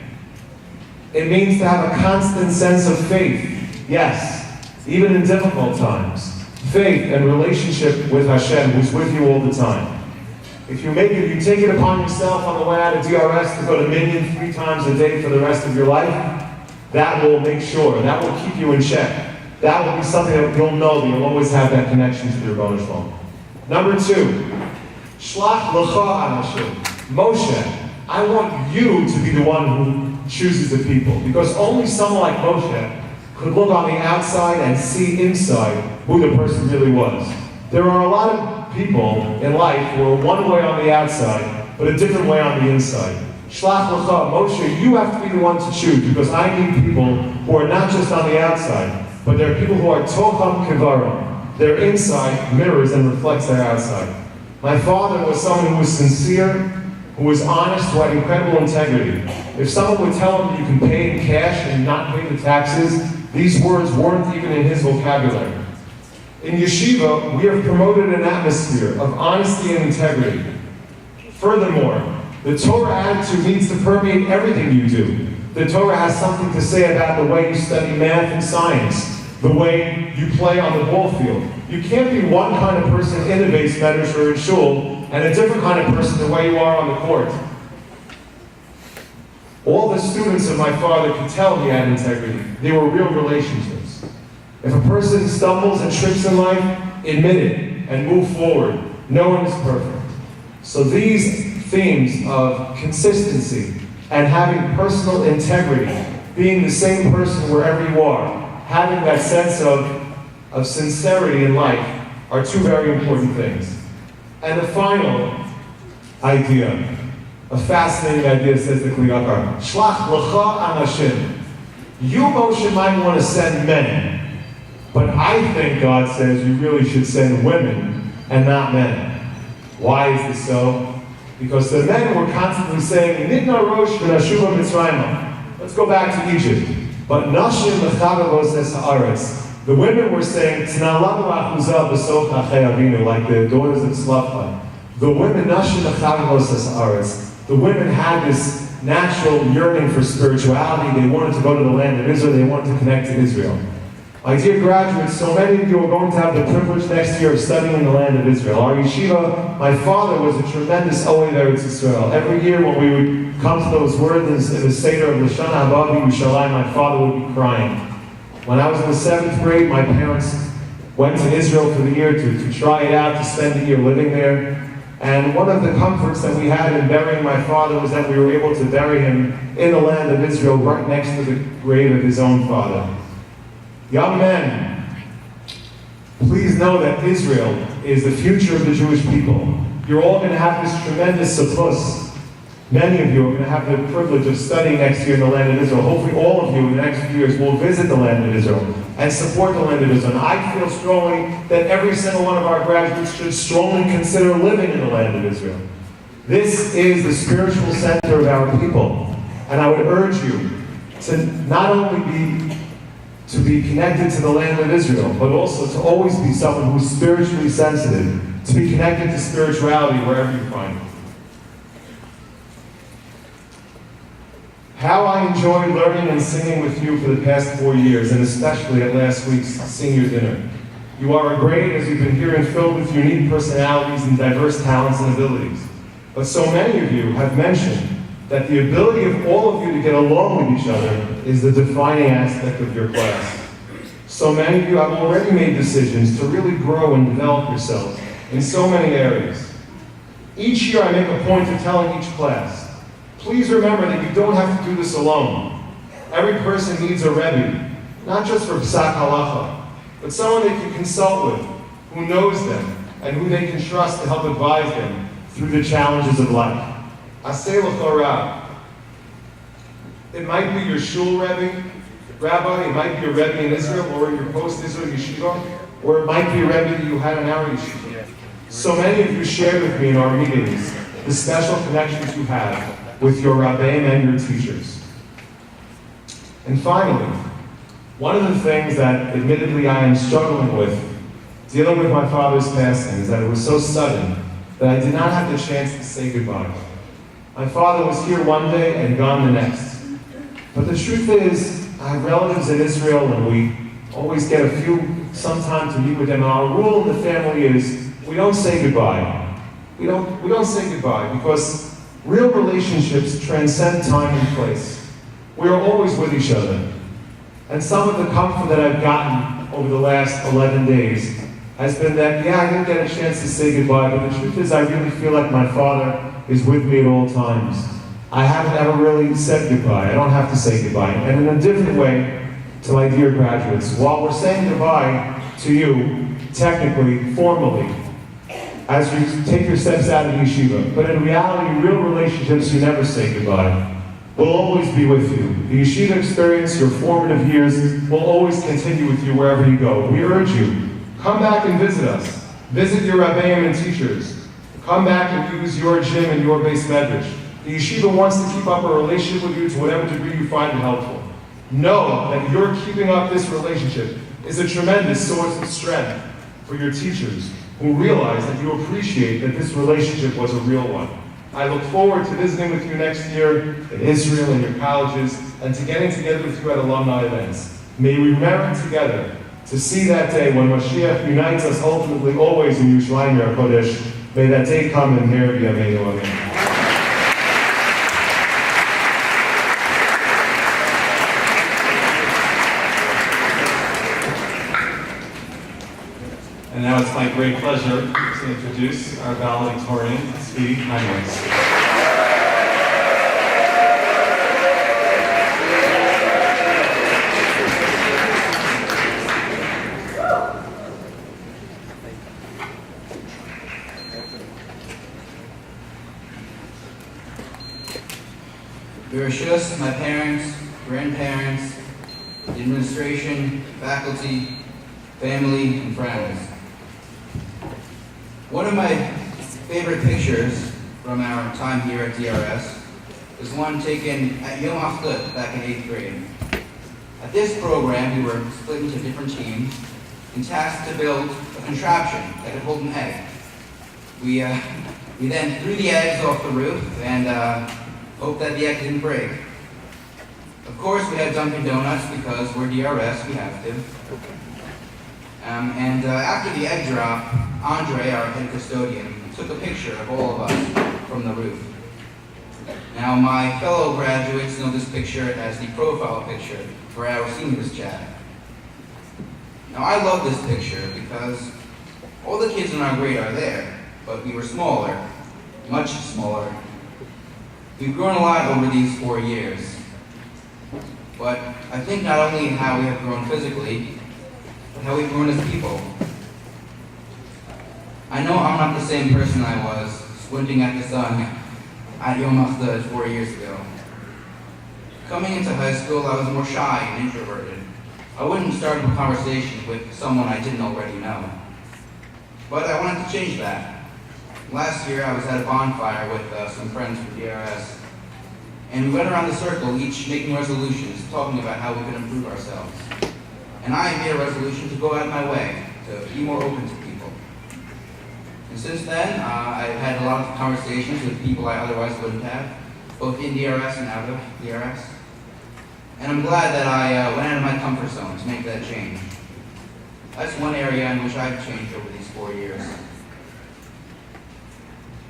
It means to have a constant sense of faith, yes, even in difficult times. Faith and relationship with Hashem, who's with you all the time. If you take it upon yourself on the way out of DRS to go to Minyan 3 times a day for the rest of your life, that will make sure, that will keep you in check. That will be something that you'll know that you'll always have that connection to the Rebbeinu Shalom. Number 2, Shlach lecha anashim. Moshe, I want you to be the one who chooses the people, because only someone like Moshe could look on the outside and see inside who the person really was. There are a lot of people in life who are one way on the outside, but a different way on the inside. Shlach lecha, Moshe, you have to be the one to choose, because I need people who are not just on the outside, but they're people who are tocham kevarim. Their inside mirrors and reflects their outside. My father was someone who was sincere, who was honest, who had incredible integrity. If someone would tell him you can pay in cash and not pay the taxes, these words weren't even in his vocabulary. In yeshiva, we have promoted an atmosphere of honesty and integrity. Furthermore, the Torah attitude needs to permeate everything you do. The Torah has something to say about the way you study math and science, the way you play on the ball field. You can't be one kind of person in the base medrash or in shul, and a different kind of person the way you are on the court. All the students of my father could tell he had integrity. They were real relationships. If a person stumbles and trips in life, admit it and move forward. No one is perfect. So these themes of consistency and having personal integrity, being the same person wherever you are, having that sense of sincerity in life are 2 very important things. And the final idea, a fascinating idea, says the Kli Yakar, Shlach lecha anashim. You, Moshe, might want to send men, but I think God says you really should send women and not men. Why is this so? Because the men were constantly saying, Nidna rosh v'nashuva mitzrayma. Let's go back to Egypt. But nashim mechavavos es haaretz. The women were saying, T'na'alanu achuzah b'soch achei avinu, like the daughters of Slapha. The women, nashim mechavavos es haaretz. The women had this natural yearning for spirituality. They wanted to go to the land of Israel. They wanted to connect to Israel. My dear graduates, so many of you are going to have the privilege next year of studying in the land of Israel. Our yeshiva, my father was a tremendous Oed Eretz Israel. Every year when we would come to those words in the Seder of Lashon Haba B'Yushalayim, my father would be crying. When I was in the 7th grade, my parents went to Israel for the year to try it out, to spend the year living there. And one of the comforts that we had in burying my father was that we were able to bury him in the land of Israel, right next to the grave of his own father. Young men, Please know that Israel is the future of the Jewish people. You're all going to have this tremendous surplus. Many of you are going to have the privilege of studying next year in the land of Israel. Hopefully all of you in the next few years will visit the land of Israel and support the land of Israel. And I feel strongly that every single one of our graduates should strongly consider living in the land of Israel. This is the spiritual center of our people. And I would urge you to not only be connected to the land of Israel, but also to always be someone who's spiritually sensitive, to be connected to spirituality wherever you find it. How I enjoyed learning and singing with you for the past 4 years, and especially at last week's senior dinner. You are a great, as you've been hearing, filled with unique personalities and diverse talents and abilities. But so many of you have mentioned that the ability of all of you to get along with each other is the defining aspect of your class. So many of you have already made decisions to really grow and develop yourselves in so many areas. Each year I make a point of telling each class, please remember that you don't have to do this alone. Every person needs a Rebbe, not just for Psak Halacha, but someone they can consult with, who knows them, and who they can trust to help advise them through the challenges of life. Aseh l'chorah. It might be your shul rabbi, it might be a Rebbe in Israel, or your post-Israel yeshiva, or it might be a Rebbe that you had in our yeshiva. So many of you shared with me in our meetings the special connections you have with your rabbeim and your teachers. And finally, one of the things that admittedly I am struggling with, dealing with my father's passing, is that it was so sudden that I did not have the chance to say goodbye. My father was here one day and gone the next. But the truth is, I have relatives in Israel and we always get some time to meet with them. And our rule in the family is, we don't say goodbye. We don't say goodbye because real relationships transcend time and place. We are always with each other. And some of the comfort that I've gotten over the last 11 days has been that, yeah, I didn't get a chance to say goodbye, but the truth is I really feel like my father is with me at all times. I haven't ever really said goodbye. I don't have to say goodbye. And in a different way, to my dear graduates, while we're saying goodbye to you, technically, formally, as you take your steps out of yeshiva, but in reality, real relationships, you never say goodbye. We'll always be with you. The yeshiva experience, your formative years, will always continue with you wherever you go. We urge you, come back and visit us. Visit your rabbeim and teachers. Come back and use your gym and your base medrash. The yeshiva wants to keep up a relationship with you to whatever degree you find it helpful. Know that your keeping up this relationship is a tremendous source of strength for your teachers, who realize that you appreciate that this relationship was a real one. I look forward to visiting with you next year in Israel and your colleges, and to getting together with you at alumni events. May we remember together to see that day when Mashiach unites us ultimately always in Yerushalayim HaKodesh. May that day come and here be Amen. Amen. And now it's my great pleasure to introduce our valedictorian, Speedy Heinrichs. Bereshus, my parents, grandparents, the administration, faculty, family, and friends. One of my favorite pictures from our time here at DRS is one taken at Yom HaChdut back in 8th grade. At this program, we were split into different teams and tasked to build a contraption that could hold an egg. We then threw the eggs off the roof and hoped that the egg didn't break. Of course, we had Dunkin' Donuts because we're DRS, we have to. After the egg drop, Andre, our head custodian, took a picture of all of us from the roof. Now, my fellow graduates know this picture as the profile picture for our seniors chat. Now, I love this picture because all the kids in our grade are there, but we were smaller, much smaller. We've grown a lot over these 4 years. But I think not only how we have grown physically, but how we've grown as people. I know I'm not the same person I was squinting at the sun at Yom HaChdud 4 years ago. Coming into high school, I was more shy and introverted. I wouldn't start a conversation with someone I didn't already know. But I wanted to change that. Last year, I was at a bonfire with some friends from DRS, and we went around the circle, each making resolutions, talking about how we could improve ourselves. And I made a resolution to go out of my way, to be more open to people. And since then, I've had a lot of conversations with people I otherwise wouldn't have, both in DRS and out of DRS. And I'm glad that I went out of my comfort zone to make that change. That's one area in which I've changed over these 4 years.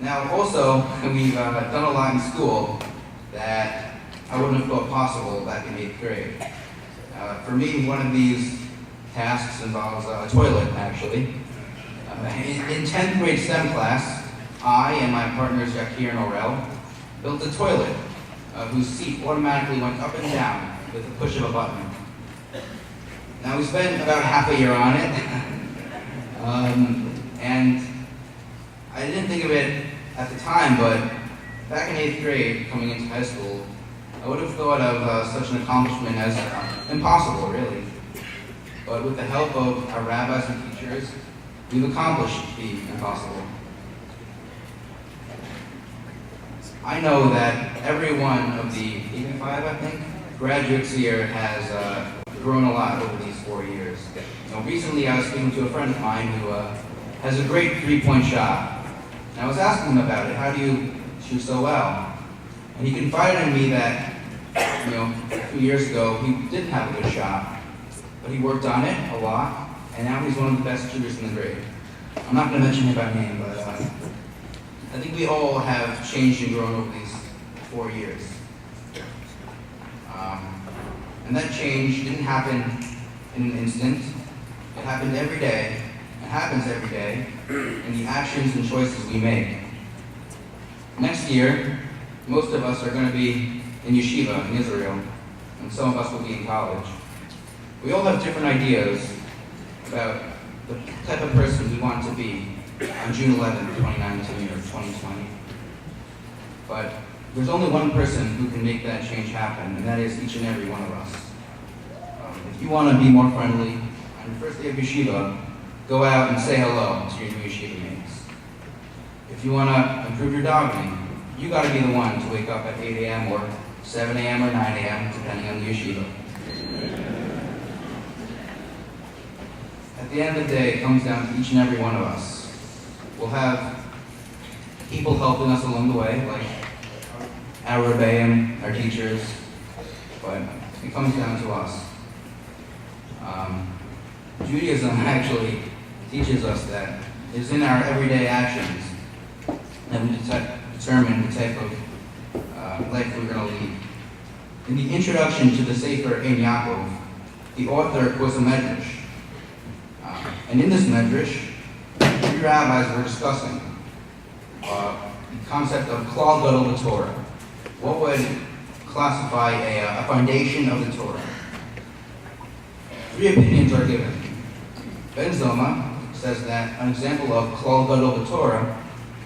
Now, also, we've done a lot in school that I wouldn't have thought possible back in 8th grade. For me, one of these tasks involves a toilet, actually. In 10th grade STEM class, I and my partners, Yakir and Orel, built a toilet whose seat automatically went up and down with the push of a button. Now, we spent about half a year on it, and I didn't think of it at the time, but back in 8th grade, coming into high school, I would have thought of such an accomplishment as impossible, really. But with the help of our rabbis and teachers, we've accomplished the impossible. I know that every one of the 85, I think, graduates here has grown a lot over these 4 years. Recently I was speaking to a friend of mine who has a great three-point shot. And I was asking him about it. How do you shoot so well? And he confided in me that, a few years ago he didn't have a good shot, but he worked on it a lot, and now he's one of the best shooters in the grade. I'm not going to mention him by name, but I think we all have changed and grown over these 4 years. And that change didn't happen in an instant. It happened every day. It happens every day in the actions and choices we make. Next year, most of us are going to be in yeshiva in Israel, and some of us will be in college. We all have different ideas about the type of person we want to be on June 11th, 2019 or 2020. But there's only one person who can make that change happen, and that is each and every one of us. If you want to be more friendly, on the first day of yeshiva, go out and say hello to your new yeshiva mates. If you want to improve your davening, you got to be the one to wake up at 8 a.m. or 7 a.m. or 9 a.m., depending on the yeshiva. At the end of the day, it comes down to each and every one of us. We'll have people helping us along the way, like our rebbeim, our teachers, but it comes down to us. Judaism actually teaches us that it's in our everyday actions that we determine the type of life we're going to lead. In the introduction to the Sefer Ein Yaakov, the author quotes a medrash. And in this medrash, 3 rabbis were discussing the concept of klal gadol b'Torah. What would classify a foundation of the Torah? 3 opinions are given. Ben Zoma says that an example of klal gadol b'Torah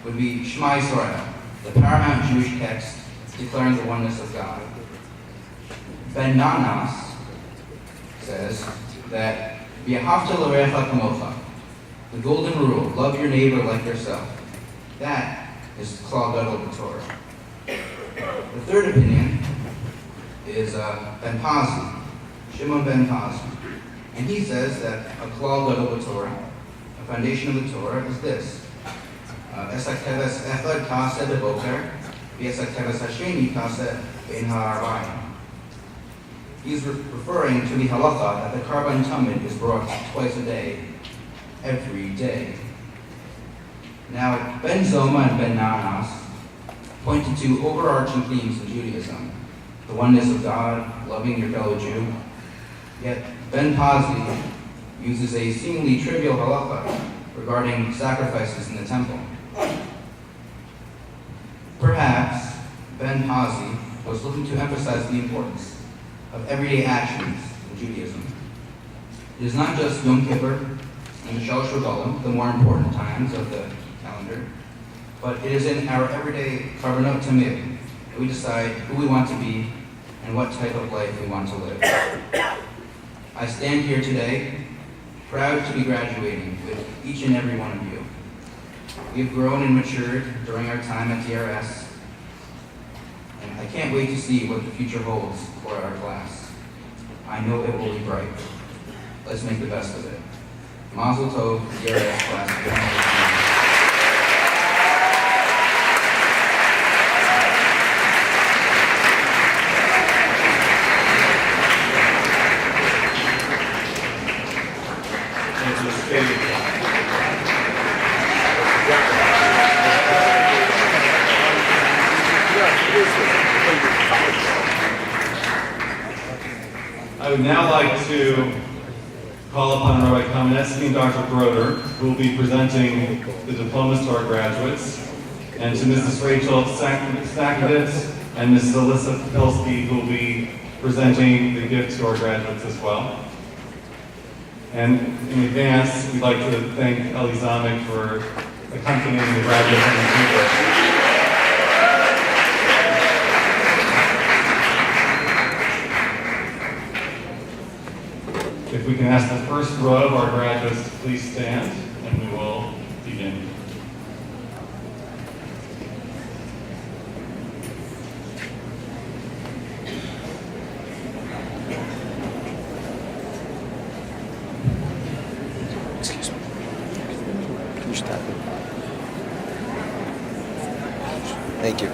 would be Shema Yisrael, the paramount Jewish text declaring the oneness of God. Ben Nanas says that V'ahavta l'recha kamocha, the golden rule, love your neighbor like yourself. That is klal gadol b'Torah. The 3rd opinion is Ben Pazi, Shimon Ben Pazi. And he says that a klal gadol b'Torah, a foundation of the Torah, is this. Esak teves echad taseh beboker, v'esak teves hasheni taseh bein ha'arbayim. He's referring to the halacha that the karban tamid is brought twice a day, every day. Now, Ben Zoma and Ben Nanas pointed to overarching themes in Judaism: the oneness of God, loving your fellow Jew. Yet Ben Pazi uses a seemingly trivial halacha regarding sacrifices in the temple. Perhaps Ben Pazi was looking to emphasize the importance of everyday actions in Judaism. It is not just Yom Kippur, in the Shalosh Regalim, the more important times of the calendar, but it is in our everyday Karbanot Tamid that we decide who we want to be and what type of life we want to live. I stand here today proud to be graduating with each and every one of you. We have grown and matured during our time at DRS, and I can't wait to see what the future holds for our class. I know it will be bright. Let's make the best of it. Mazel Tov, DRS class of 2018. I would now like to call upon Rabbi Kamenetsky and Dr. Broder, who will be presenting the diplomas to our graduates, and to Mrs. Rachel Stakowitz and Mrs. Alyssa Pilsky, who will be presenting the gift to our graduates as well. And in advance, we'd like to thank Eli Zamek for accompanying the graduates on the tour. If we can ask the first row of our graduates to please stand, and we will begin. Thank you.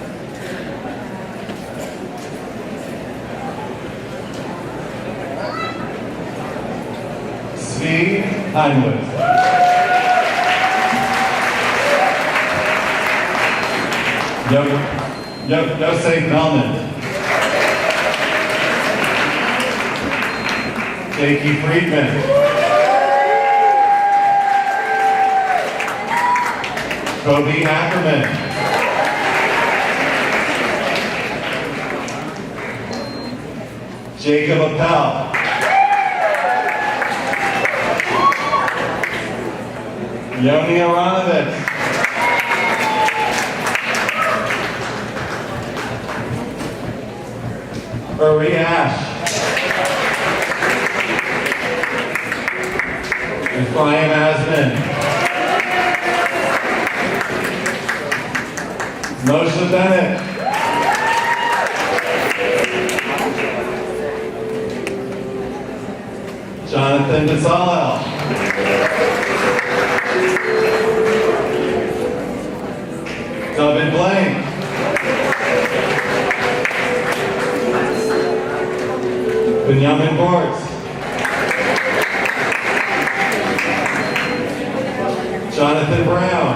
Zvi Heinwood. Yosef Melman. Jakey Friedman. Kobe Ackerman. Jacob Appel. Yoni Aronovich. Uri Ash. Ephraim Asman. Moshe Bennett. Jonathan Bezalel. David Blaine. Benjamin Bortz. Jonathan Brown.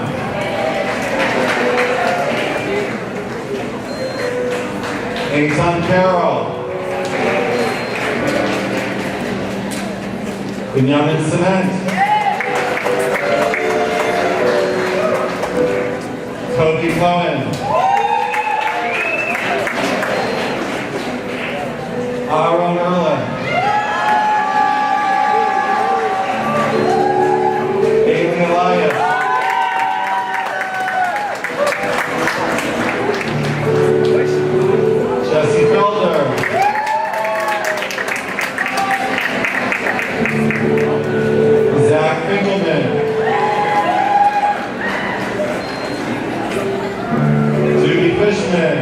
Eitan Carroll. Benjamin Cement. Kobe Cohen. Aaron Erlen. Aileen Elias. Jesse Felder. Zach Finkelman. Judy Fishman.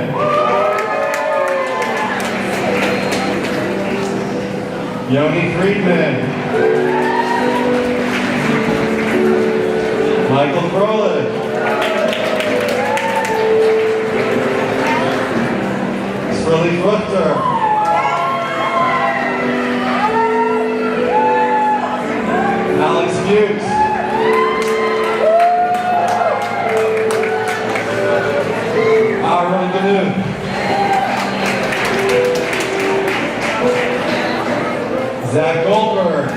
Yoni Friedman. Michael Froelich. Shirley Fruchter. Alex Hughes. Aaron Ganu. Zach Goldberg.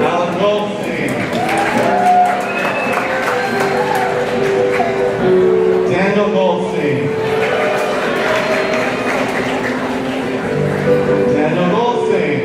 Alan Goldstein. Daniel Goldstein. Daniel Goldstein.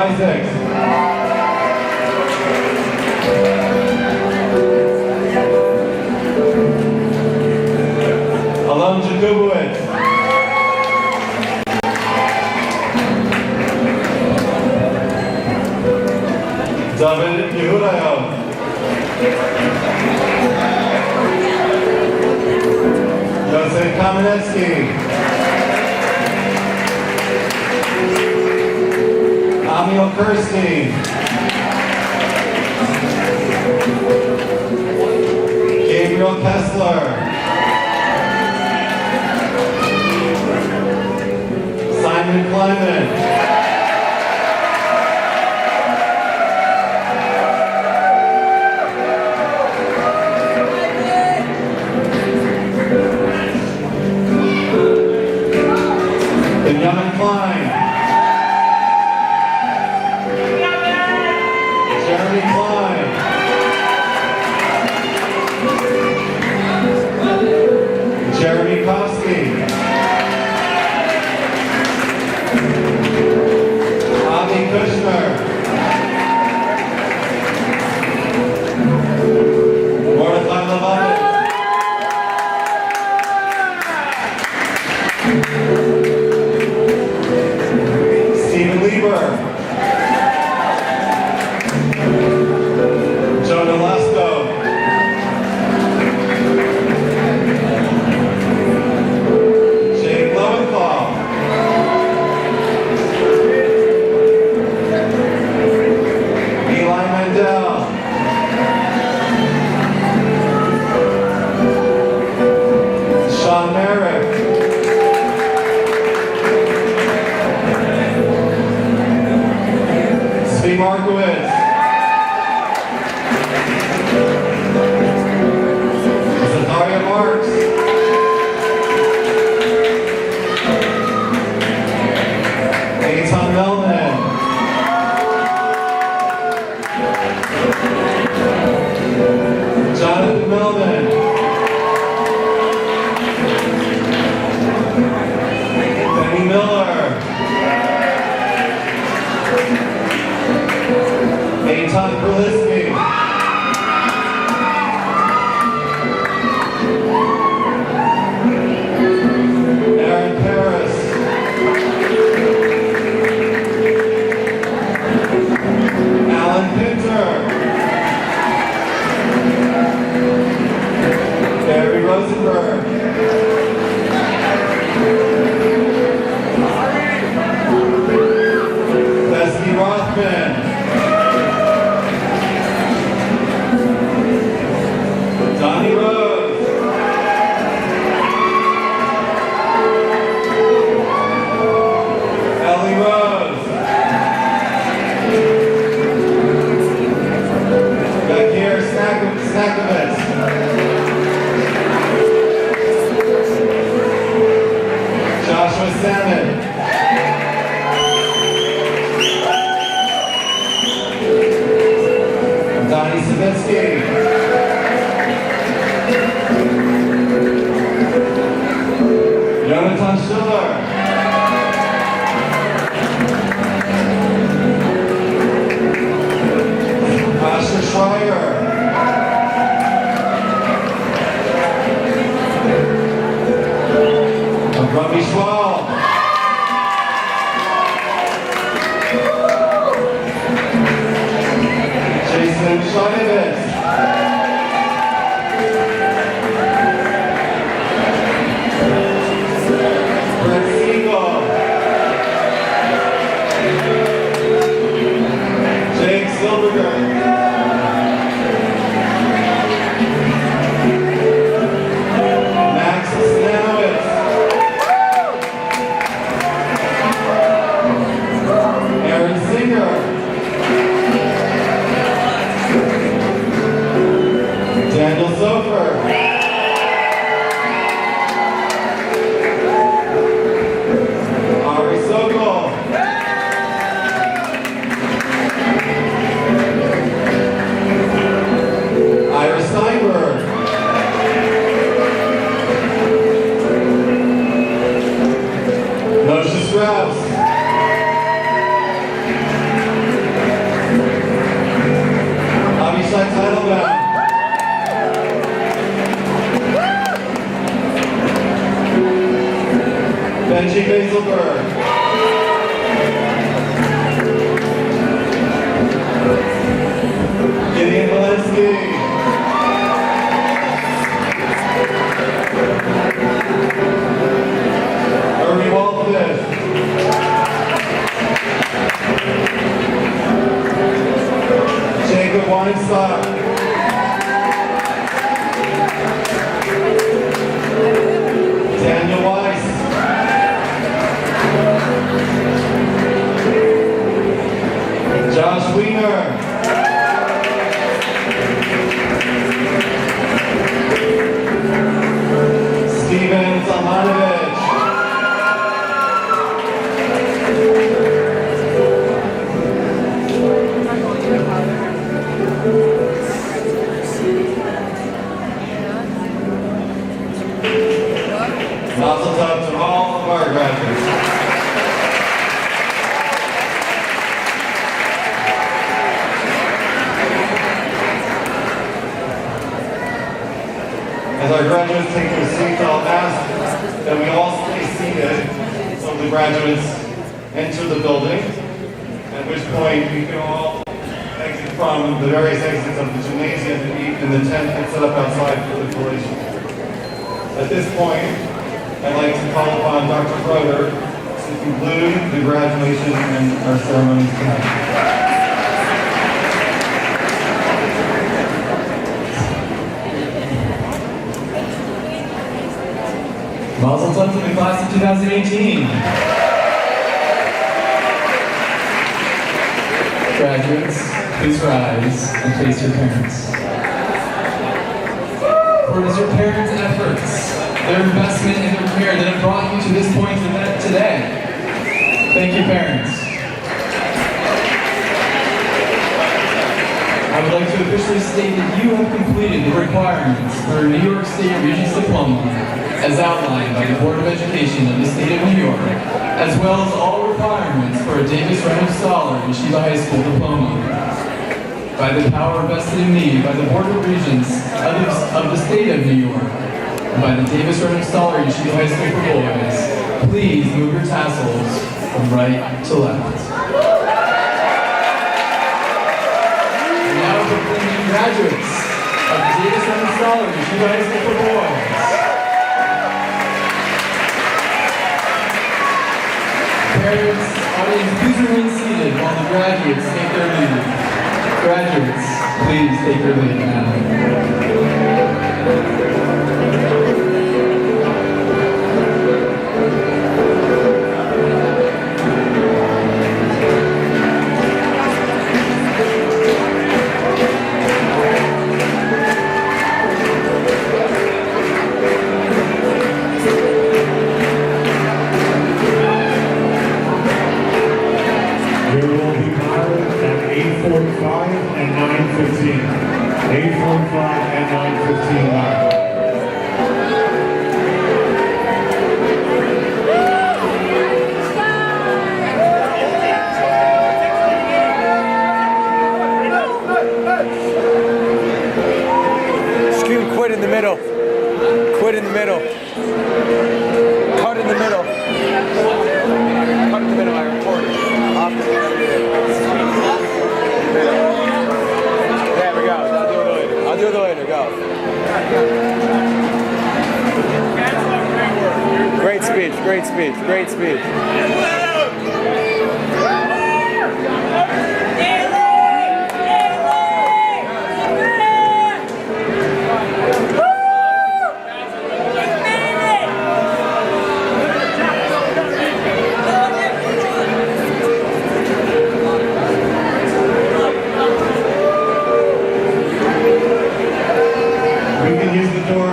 Isaacs. Alon Jakubowicz. David Yehudayov. Yosef Kamenetsky. Amiel Kirstein. Gabriel Kessler. Simon Kleiman. Benjamin Klein. Jeremy Klein. Jeremy Kosky. Avi Kushner. Mordechai Levanovich. Stephen Lieber. Joe Nolasco. Jake Lowenthal. Eli Mandel. Sean Merrick. Zvi Markowitz. Zakaria Marks. Eitan Melman. Jonathan Melman. Benny Miller. Eitan Perliski. Aaron Paris. Alan Pinter. Barry Rosenberg. Leslie Rothman. Donnie Rose. Ellie Rose. Bakir Snakovitz. Joshua Salmon. Donnie Savitsky. Jonathan Schiller. Asher Schreier. Robbie Schwal. Jason Schleivitz. Brett Siegel. Jake Silberger. Max Stanowitz. Benji Basilberg. Gideon Walensky. Ernie Waldfish. Jacob Weinstock. Daniel Weiss. Josh Wiener. Steven Salmanovich. Mazel tov to all of our graduates. As our graduates take their seats, I'll ask that we all stay seated until the graduates enter the building, at which point we can all exit from the various exits of the gymnasium and eat in the tent that's set up outside for the collation. At this point, I'd like to call upon Dr. Broder to conclude the graduation and our ceremonies tonight. Mazel tov to the class of 2018. Graduates, please rise and face your parents. For it is your parents' efforts, their investment and their care that have brought you to this point today. Thank you, parents. I would like to officially state that you have completed the requirements for a New York State Regents Diploma as outlined by the Board of Education of the State of New York, as well as all requirements for a Davis Reynolds Scholar Yeshiva High School Diploma. By the power vested in me by the Board of Regents of the State of New York, and by the Davis Reynolds Scholar Yeshiva High School for Boys, please move your tassels from right to left. And now proclaiming graduates of the Davis Reynolds Scholar Yeshiva High School for Boys. Parents, audience, please remain seated while the graduates take their leave. Graduates, please take your leave now. There will be pilot at 8:45 and 9:15. 8:45 and 9:15 now. Skew, quit in the middle. Quit in the middle. Cut in the middle. Cut in the middle, I recorded. There we go. I'll do it later. Go. Great speech. Great speech. Great speech. We can use the door.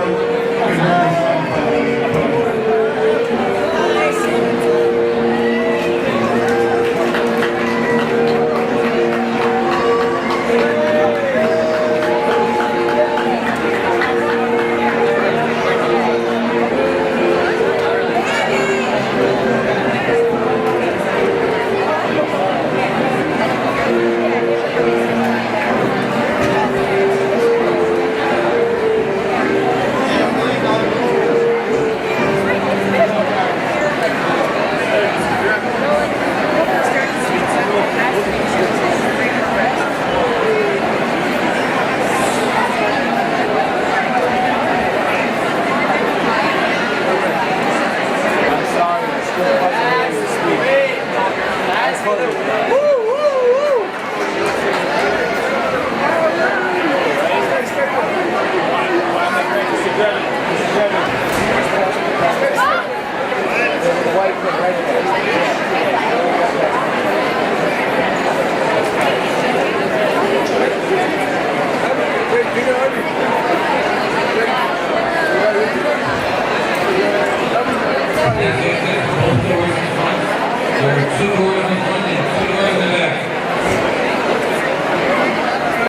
to the Board of